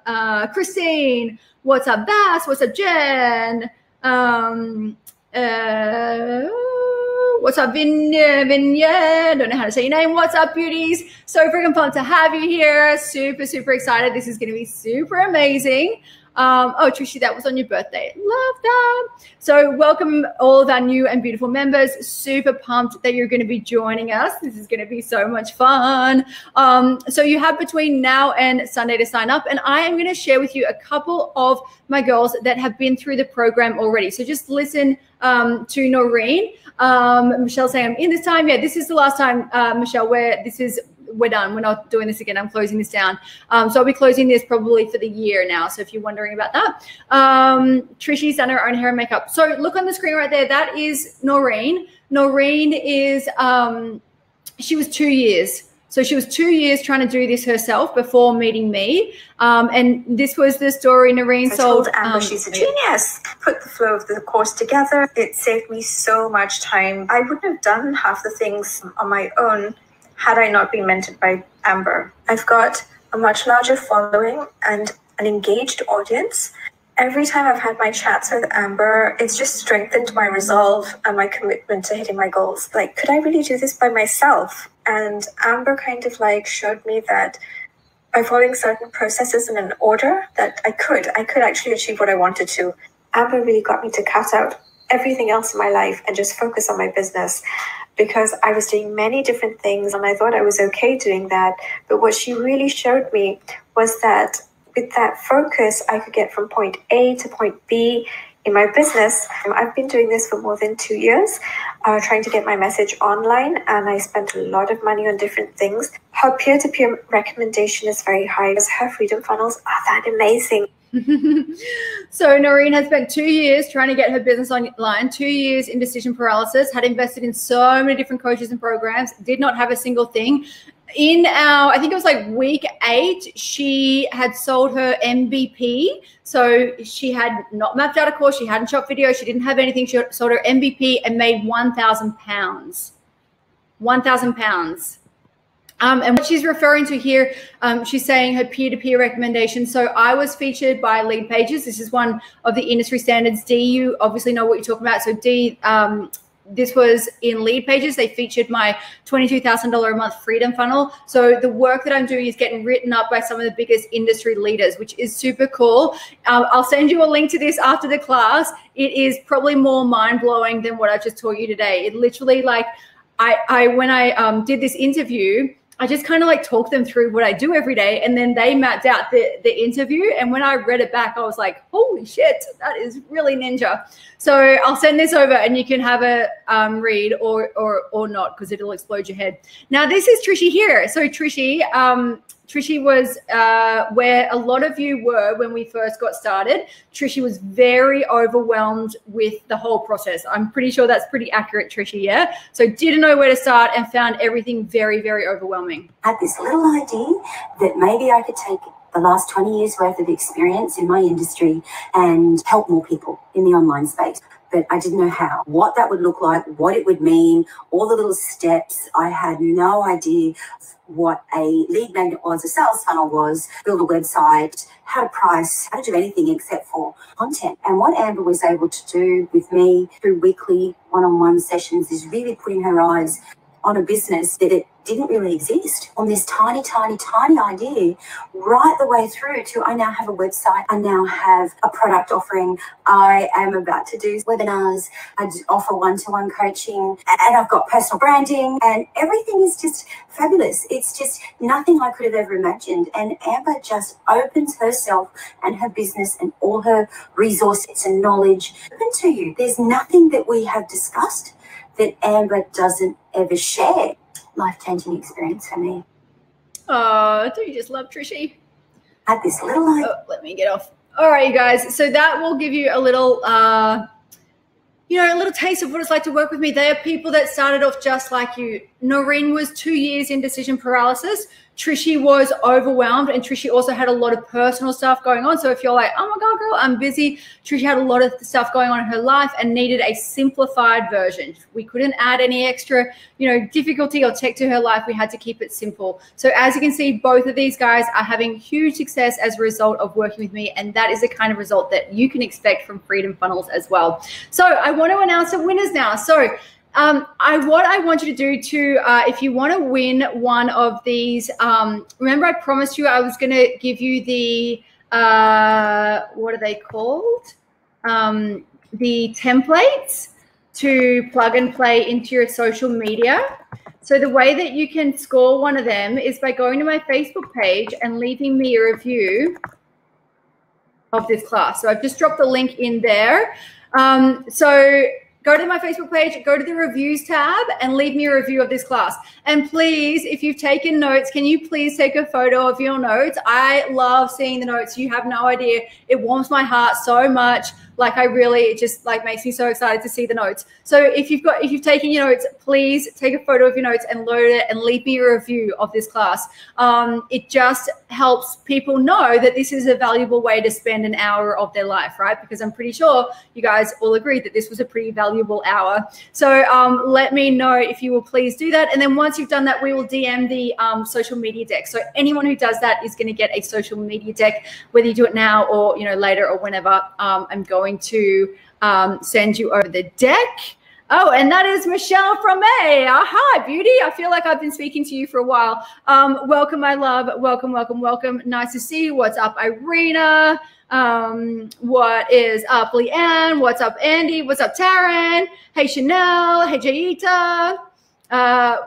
Christine? What's up, Bass? What's up, Jen? What's up, Vinya? Don't know how to say your name. What's up, beauties? So freaking pumped to have you here. Super, super excited. This is going to be super amazing. Oh, Trishy, that was on your birthday. Love that. So welcome all of our new and beautiful members. Super pumped that you're going to be joining us. This is going to be so much fun. So you have between now and Sunday to sign up. And I am going to share with you a couple of my girls that have been through the program already. So just listen to Noreen. Michelle saying, I'm in this time. Yeah, this is the last time, Michelle, we're done. We're not doing this again. I'm closing this down. So I'll be closing this probably for the year now. So if you're wondering about that, Trishy's done her own hair and makeup. So look on the screen right there. That is Noreen. Noreen is, she was 2 years. So she was 2 years trying to do this herself before meeting me. And this was the story Noreen sold. I told Amber she's a genius. Put the flow of the course together. It saved me so much time. I wouldn't have done half the things on my own had I not been mentored by Amber. I've got a much larger following and an engaged audience. Every time I've had my chats with Amber, it's just strengthened my resolve and my commitment to hitting my goals. Like, could I really do this by myself? And Amber kind of like showed me that by following certain processes in an order that I could actually achieve what I wanted to. Amber really got me to cut out everything else in my life and just focus on my business, because I was doing many different things and I thought I was okay doing that. But what she really showed me was that with that focus, I could get from point A to point B in my business. I've been doing this for more than 2 years, trying to get my message online, and I spent a lot of money on different things. Her peer-to-peer recommendation is very high. Her freedom funnels are that amazing. So Noreen has spent 2 years trying to get her business online, 2 years in decision paralysis, had invested in so many different coaches and programs, did not have a single thing. In our, I think it was like week 8, she had sold her MVP. So she had not mapped out a course. She hadn't shot video. She didn't have anything. She sold her MVP and made £1,000. £1,000. And what she's referring to here, she's saying her peer-to-peer recommendation. So I was featured by Lead Pages. This is one of the industry standards. D, you obviously know what you're talking about. So D, this was in Lead Pages. They featured my $22,000 a month freedom funnel. So the work that I'm doing is getting written up by some of the biggest industry leaders, which is super cool. I'll send you a link to this after the class. It is probably more mind-blowing than what I just taught you today. It literally, like, when I did this interview, I just kind of like talked them through what I do every day, and then they mapped out the interview. And when I read it back, I was like, holy shit, that is really ninja. So I'll send this over and you can have a read or not, because it'll explode your head. Now, this is Trishy here. So Trishy was where a lot of you were when we first got started. Trishy was very overwhelmed with the whole process. I'm pretty sure that's pretty accurate, Trishy, yeah? So didn't know where to start and found everything very, very overwhelming. I had this little idea that maybe I could take the last 20 years worth of experience in my industry and help more people in the online space. But I didn't know how, what that would look like, what it would mean, all the little steps. I had no idea what a lead magnet was, a sales funnel was, build a website, how to price, how to do anything except for content. And what Amber was able to do with me through weekly one-on-one sessions is really putting her eyes on a business that it didn't really exist, on this tiny, tiny, tiny idea, right the way through to I now have a website, I now have a product offering, I am about to do webinars, I offer one-to-one coaching, and I've got personal branding, and everything is just fabulous. It's just nothing I could have ever imagined. And Amber just opens herself and her business and all her resources and knowledge open to you. There's nothing that we have discussed that Amber doesn't ever share. Life-changing experience for me. Oh, don't you just love Trishy? I had this little idea. Oh, let me get off. All right, you guys. So that will give you a little, a little taste of what it's like to work with me. They are people that started off just like you. Noreen was 2 years in decision paralysis. Trishy was overwhelmed, and Trishy also had a lot of personal stuff going on. So if you're like, oh my God, girl, I'm busy, Trishy had a lot of stuff going on in her life and needed a simplified version. We couldn't add any extra, difficulty or tech to her life. We had to keep it simple. So as you can see, both of these guys are having huge success as a result of working with me. And that is the kind of result that you can expect from Freedom Funnels as well. So I want to announce the winners now. So what I want you to do to, if you want to win one of these, remember I promised you I was going to give you the, what are they called? The templates to plug and play into your social media. So the way that you can score one of them is by going to my Facebook page and leaving me a review of this class. So I've just dropped the link in there. So go to my Facebook page, go to the reviews tab and leave me a review of this class. And please, if you've taken notes, can you please take a photo of your notes? I love seeing the notes. You have no idea. It warms my heart so much. Like it just like makes me so excited to see the notes. So if you've taken your notes, please take a photo of your notes and load it and leave me a review of this class. It just helps people know that this is a valuable way to spend an hour of their life, right? Because I'm pretty sure you guys all agree that this was a pretty valuable hour. So let me know if you will please do that. And then once you've done that, we will DM the social media deck. So anyone who does that is going to get a social media deck, whether you do it now or later or whenever. I'm going to send you over the deck. Oh, and that is Michelle from May. Hi, beauty. I feel like I've been speaking to you for a while. Welcome, my love. Welcome, welcome, welcome. Nice to see you. What's up, Irina? What is up, Leanne? What's up, Andy? What's up, Taryn? Hey, Chanel. Hey, Jaita.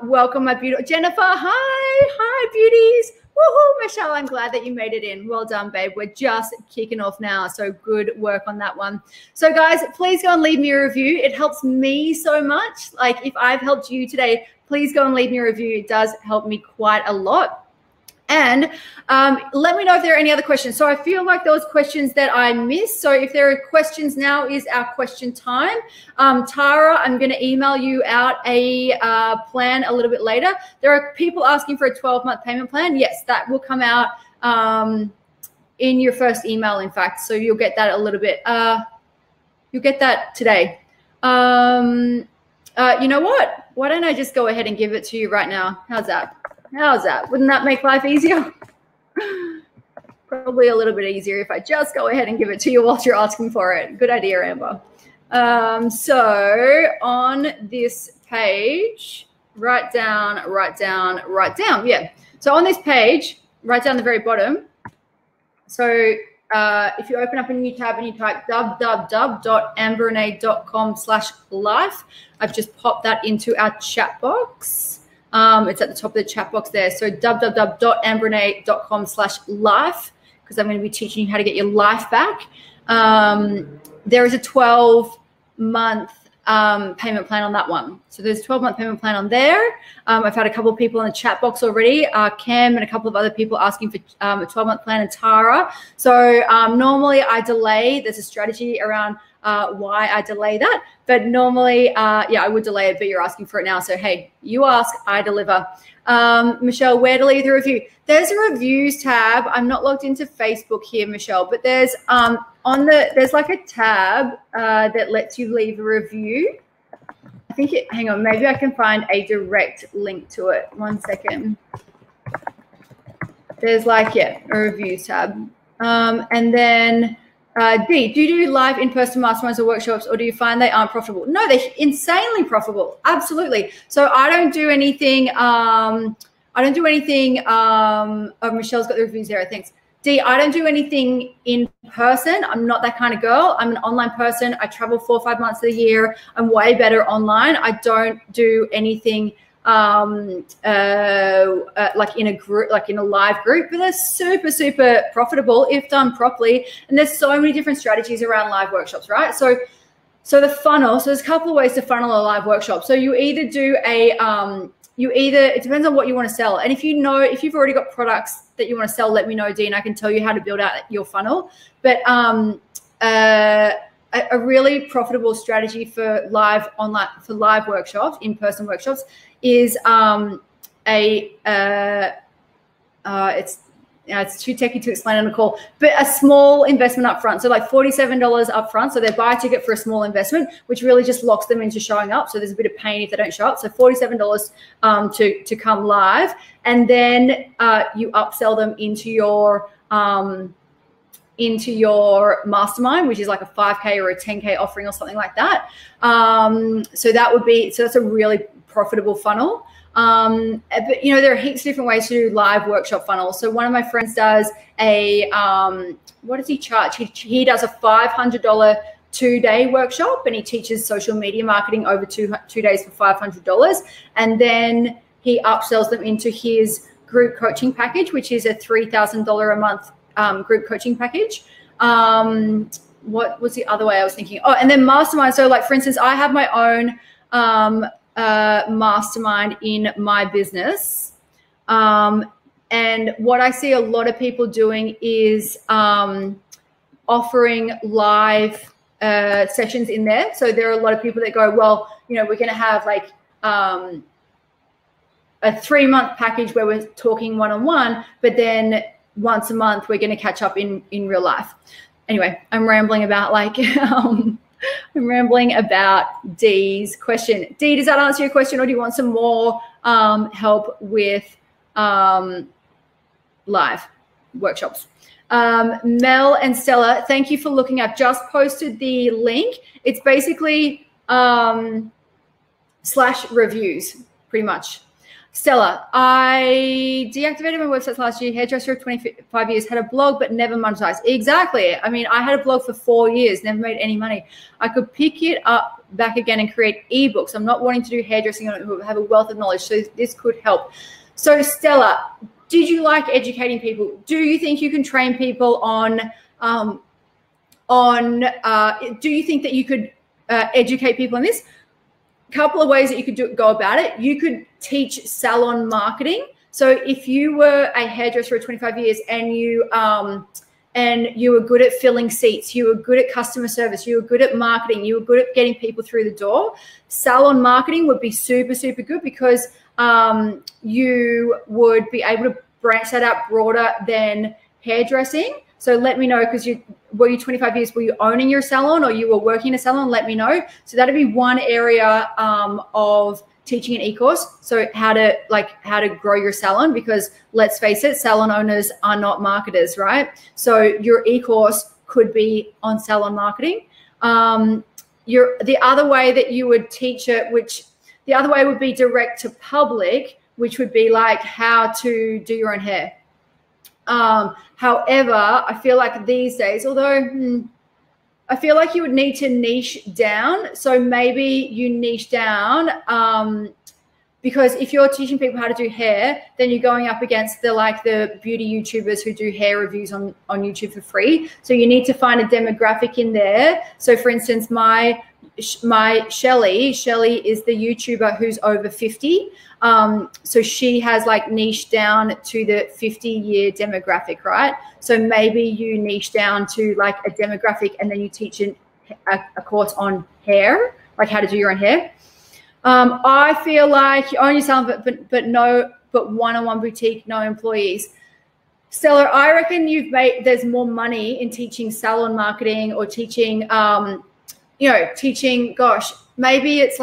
Welcome, my beautiful Jennifer. Hi, beauties. Woohoo, Michelle, I'm glad that you made it in. Well done, babe. We're just kicking off now, so good work on that one. So, guys, please go and leave me a review. It helps me so much. Like, if I've helped you today, please go and leave me a review. It does help me quite a lot. And let me know if there are any other questions. So I feel like those questions that I missed. So if there are questions, now is our question time. Tara, I'm going to email you out a plan a little bit later. There are people asking for a 12-month payment plan. Yes, that will come out in your first email, in fact. So you'll get that a little bit. You'll get that today. You know what? Why don't I just go ahead and give it to you right now? How's that? How's that? Wouldn't that make life easier? Probably a little bit easier if I just go ahead and give it to you whilst you're asking for it. Good idea, Amber. So on this page, write down. Yeah. So on this page, right down the very bottom. So if you open up a new tab and you type www.amberrenae.com/life, I've just popped that into our chat box. It's at the top of the chat box there. So www.amberrenae.com/life, because I'm going to be teaching you how to get your life back. There is a 12-month payment plan on that one. So there's a 12-month payment plan on there. I've had a couple of people in the chat box already, Cam and a couple of other people asking for a 12-month plan, and Tara. So normally I delay. There's a strategy around why I delay that. But normally, yeah, I would delay it, but you're asking for it now. So, hey, you ask, I deliver. Michelle, where to leave the review? There's a reviews tab. I'm not logged into Facebook here, Michelle, but there's there's like a tab that lets you leave a review. I think hang on, maybe I can find a direct link to it. 1 second. There's like, yeah, a reviews tab. And then D, do you do live in-person masterminds or workshops, or do you find they aren't profitable? No, they're insanely profitable. Absolutely. So I don't do anything. Oh, Michelle's got the reviews there, thanks. D, I don't do anything in person. I'm not that kind of girl. I'm an online person. I travel 4 or 5 months of the year. I'm way better online. I don't do anything like in a group, like in a live group, but they're super, super profitable if done properly. And there's so many different strategies around live workshops, right? So the funnel, so there's a couple of ways to funnel a live workshop. So you either do it depends on what you want to sell. And if you've already got products that you want to sell, let me know, Dean. I can tell you how to build out your funnel. But a really profitable strategy for live workshops, in-person workshops, is it's too techy to explain on the call, but a small investment up front. So like $47 up front. So they buy a ticket for a small investment, which really just locks them into showing up. So there's a bit of pain if they don't show up. So $47 to come live. And then you upsell them into your mastermind, which is like a 5K or a 10K offering or something like that. So that's a really profitable funnel. But there are heaps of different ways to do live workshop funnels. So one of my friends does what does he charge? He does a $500 2-day workshop, and he teaches social media marketing over two days for $500. And then he upsells them into his group coaching package, which is a $3,000 a month group coaching package. What was the other way I was thinking? Oh, and then mastermind. So like, for instance, I have my own mastermind in my business. And what I see a lot of people doing is offering live sessions in there. So there are a lot of people that go, well, we're going to have like a 3-month package where we're talking one-on-one, but then once a month we're going to catch up in real life. Anyway, I'm rambling about Dee's question. Dee, does that answer your question, or do you want some more help with live workshops? Mel and Stella, thank you for looking. I've just posted the link. It's basically slash reviews, pretty much. Stella, I deactivated my website last year. Hairdresser of 25 years, had a blog but never monetized. Exactly. I mean, I had a blog for 4 years, never made any money. I could pick it up back again and create ebooks. I'm not wanting to do hairdressing. I have a wealth of knowledge, so this could help. So Stella, did you like educating people? Do you think you can train people on do you think that you could educate people on this? Couple of ways that you could go about it. You could teach salon marketing. So if you were a hairdresser for 25 years and you were good at filling seats, you were good at customer service, you were good at marketing, you were good at getting people through the door, salon marketing would be super, super good because you would be able to branch that out broader than hairdressing. So let me know, because were you 25 years, were you owning your salon or you were working in a salon? Let me know. So that'd be one area of teaching an e-course. So how to grow your salon, because let's face it, salon owners are not marketers, right? So your e-course could be on salon marketing. The other way that you would teach it, the other way would be direct to public, which would be like how to do your own hair. However, I feel like these days, although I feel like you would need to niche down. So maybe you niche down because if you're teaching people how to do hair, then you're going up against the beauty YouTubers who do hair reviews on YouTube for free. So you need to find a demographic in there. So for instance, my Shelly is the YouTuber who's over 50. So she has niche down to the 50-year demographic, right? So maybe you niche down to a demographic and then you teach a course on hair, like how to do your own hair. I feel like you own your salon, but one-on-one boutique, no employees. Stella, I reckon there's more money in teaching salon marketing or teaching, maybe it's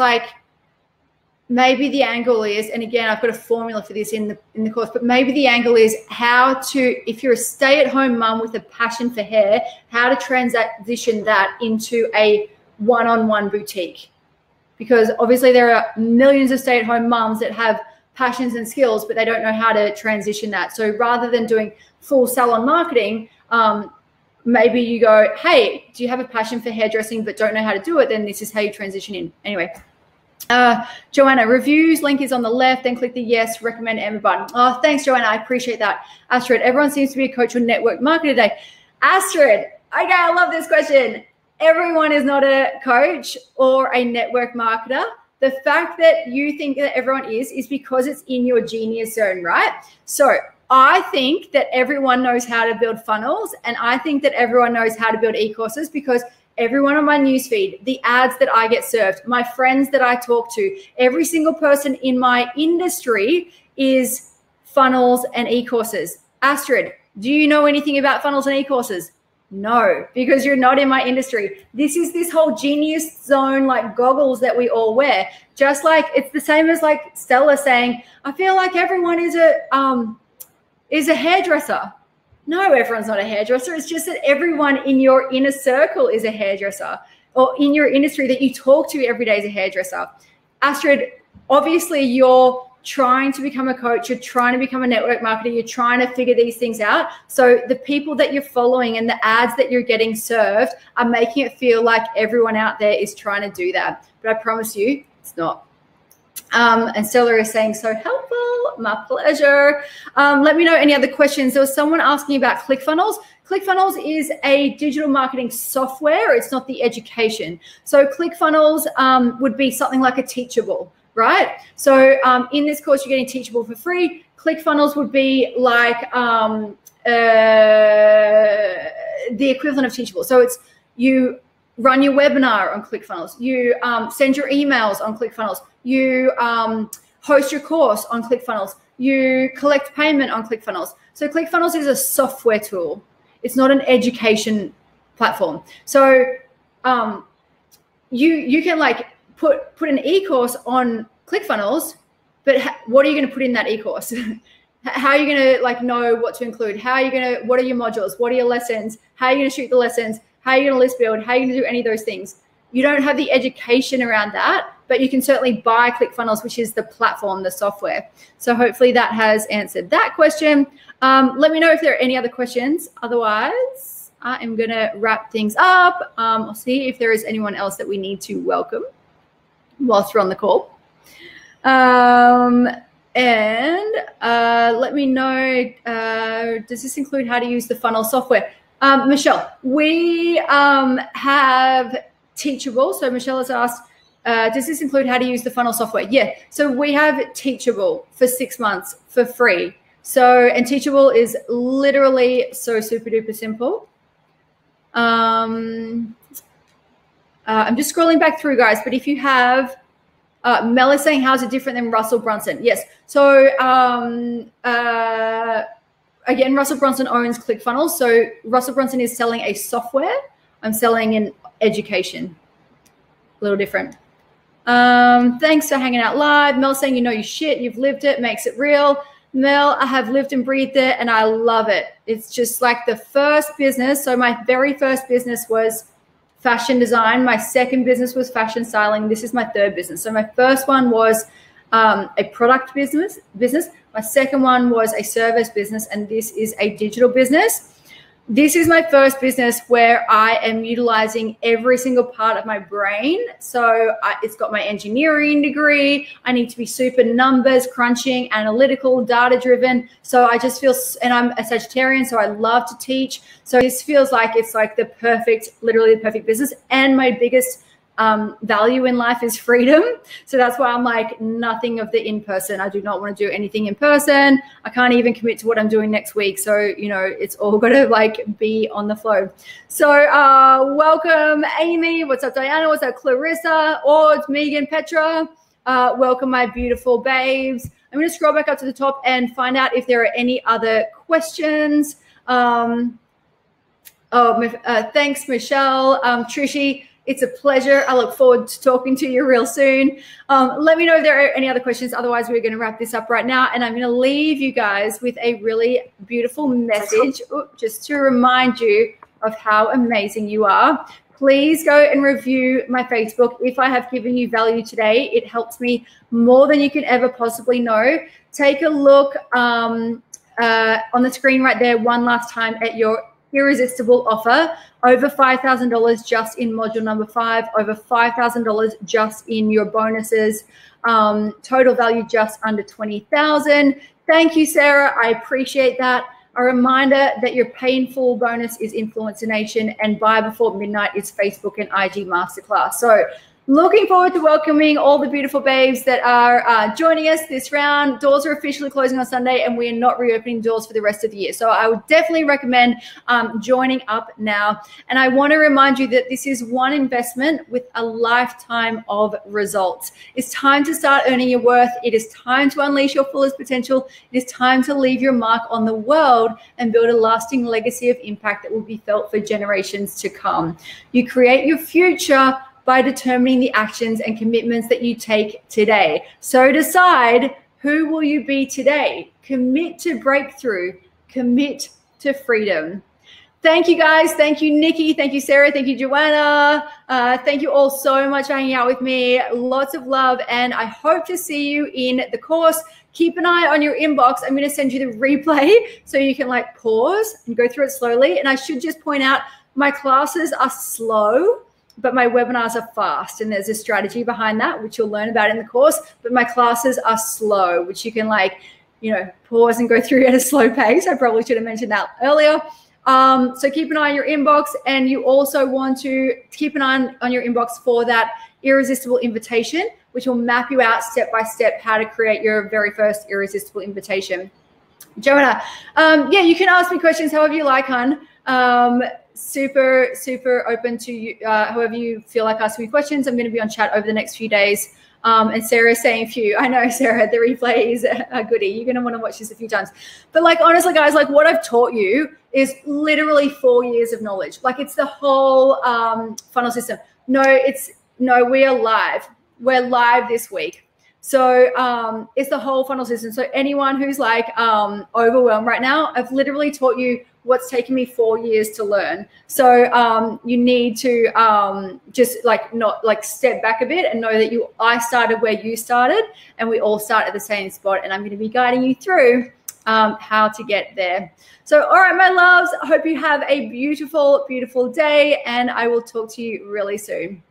maybe the angle is, and again, I've got a formula for this in the course, but maybe the angle is if you're a stay-at-home mum with a passion for hair, how to transition that into a one-on-one boutique. Because obviously there are millions of stay-at-home mums that have passions and skills, but they don't know how to transition that. So rather than doing full salon marketing, maybe you go, hey, do you have a passion for hairdressing but don't know how to do it? Then this is how you transition in. Anyway, Joanna, reviews link is on the left, then click the yes, recommend Emma button. Oh, thanks, Joanna. I appreciate that. Astrid, everyone seems to be a coach or network marketer today. Astrid, okay, I love this question. Everyone is not a coach or a network marketer. The fact that you think that everyone is because it's in your genius zone, right? So I think that everyone knows how to build funnels, and I think that everyone knows how to build e-courses because everyone on my newsfeed, the ads that I get served, my friends that I talk to, every single person in my industry is funnels and e-courses. Astrid, do you know anything about funnels and e-courses? No, because you're not in my industry. This is this whole genius zone goggles that we all wear. Just it's the same as Stella saying, I feel like everyone is a hairdresser. No, everyone's not a hairdresser. It's just that everyone in your inner circle is a hairdresser, or in your industry that you talk to every day is a hairdresser. Astrid, obviously you're trying to become a coach, you're trying to become a network marketer, you're trying to figure these things out. So the people that you're following and the ads that you're getting served are making it feel like everyone out there is trying to do that. But I promise you, it's not. And Stella is saying, so helpful, my pleasure. Let me know any other questions. There was someone asking about ClickFunnels. ClickFunnels is a digital marketing software. It's not the education. So ClickFunnels would be something like a Teachable, right? So in this course, you're getting Teachable for free. ClickFunnels would be the equivalent of Teachable. So it's you run your webinar on ClickFunnels. You send your emails on ClickFunnels. You host your course on ClickFunnels. You collect payment on ClickFunnels. So ClickFunnels is a software tool. It's not an education platform. So you can put an e-course on ClickFunnels, but what are you going to put in that e-course? How are you going to know what to include? What are your modules? What are your lessons? How are you going to shoot the lessons? How are you going to list build? How are you going to do any of those things? You don't have the education around that, but you can certainly buy ClickFunnels, which is the platform, the software. So hopefully that has answered that question. Let me know if there are any other questions. Otherwise, I am going to wrap things up. I'll see if there is anyone else that we need to welcome whilst we're on the call. Let me know, does this include how to use the funnel software? Michelle, we have Teachable. So Michelle has asked, does this include how to use the funnel software? Yeah. So we have Teachable for 6 months for free. So, and Teachable is literally so super duper simple. I'm just scrolling back through, guys, but if you have, Mel is saying, how's it different than Russell Brunson? Yes. So again, Russell Brunson owns ClickFunnels. So Russell Brunson is selling a software. I'm selling an education. A little different. Thanks for hanging out live. Mel saying, you know your shit, you've lived it, makes it real. Mel, I have lived and breathed it and I love it. It's just like the first business. So my very first business was fashion design. My second business was fashion styling. This is my third business. So my first one was a product business. My second one was a service business, and this is a digital business. This is my first business where I am utilizing every single part of my brain. So it's got my engineering degree. I need to be super numbers crunching, analytical, data driven. So I just feel, and I'm a Sagittarian, so I love to teach. So this feels like it's like the perfect, literally the perfect business. And my biggest value in life is freedom. So that's why I'm like, nothing of the in-person. I do not want to do anything in person. I can't even commit to what I'm doing next week. So, you know, it's all got to like be on the flow. So welcome, Amy. What's up, Diana? What's up, Clarissa? Ord, Megan, Petra. Welcome, my beautiful babes. I'm going to scroll back up to the top and find out if there are any other questions. Thanks, Michelle. Trishy, it's a pleasure. I look forward to talking to you real soon. Let me know if there are any other questions. Otherwise, we're going to wrap this up right now. And I'm going to leave you guys with a really beautiful message just to remind you of how amazing you are. Please go and review my Facebook. If I have given you value today, it helps me more than you can ever possibly know. Take a look on the screen right there one last time at your irresistible offer. Over $5,000 just in module number 5, over $5,000 just in your bonuses, total value just under $20,000. Thank you, Sarah. I appreciate that. A reminder that your painful bonus is Influencer Nation, and Buy Before Midnight is Facebook and IG Masterclass. So looking forward to welcoming all the beautiful babes that are joining us this round. Doors are officially closing on Sunday, and we are not reopening doors for the rest of the year. So I would definitely recommend joining up now. And I want to remind you that this is one investment with a lifetime of results. It's time to start earning your worth. It is time to unleash your fullest potential. It is time to leave your mark on the world and build a lasting legacy of impact that will be felt for generations to come. You create your future by determining the actions and commitments that you take today. So decide, who will you be today? Commit to breakthrough, commit to freedom. Thank you, guys. Thank you, Nikki. Thank you, Sarah. Thank you, Joanna. Thank you all so much for hanging out with me. Lots of love, and I hope to see you in the course. Keep an eye on your inbox. I'm going to send you the replay so you can like pause and go through it slowly. And I should just point out, my classes are slow, but my webinars are fast, and there's a strategy behind that, which you'll learn about in the course. But my classes are slow, which you can like, you know, pause and go through at a slow pace. I probably should have mentioned that earlier. So keep an eye on your inbox, and you also want to keep an eye on your inbox for that irresistible invitation, which will map you out step by step how to create your very first irresistible invitation. Joanna, yeah, you can ask me questions however you like, hon. Super, super open to you, however you feel like asking me questions. I'm going to be on chat over the next few days. And Sarah's saying few. I know, Sarah, the replay is a goodie. You're going to want to watch this a few times. But like, honestly, guys, like what I've taught you is literally 4 years of knowledge. Like it's the whole funnel system. No, we are live. We're live this week. So it's the whole funnel system. So anyone who's like overwhelmed right now, I've literally taught you what's taken me 4 years to learn. So you need to just not step back a bit and know that I started where you started, and we all start at the same spot. And I'm going to be guiding you through how to get there. So, all right, my loves, I hope you have a beautiful, beautiful day, and I will talk to you really soon.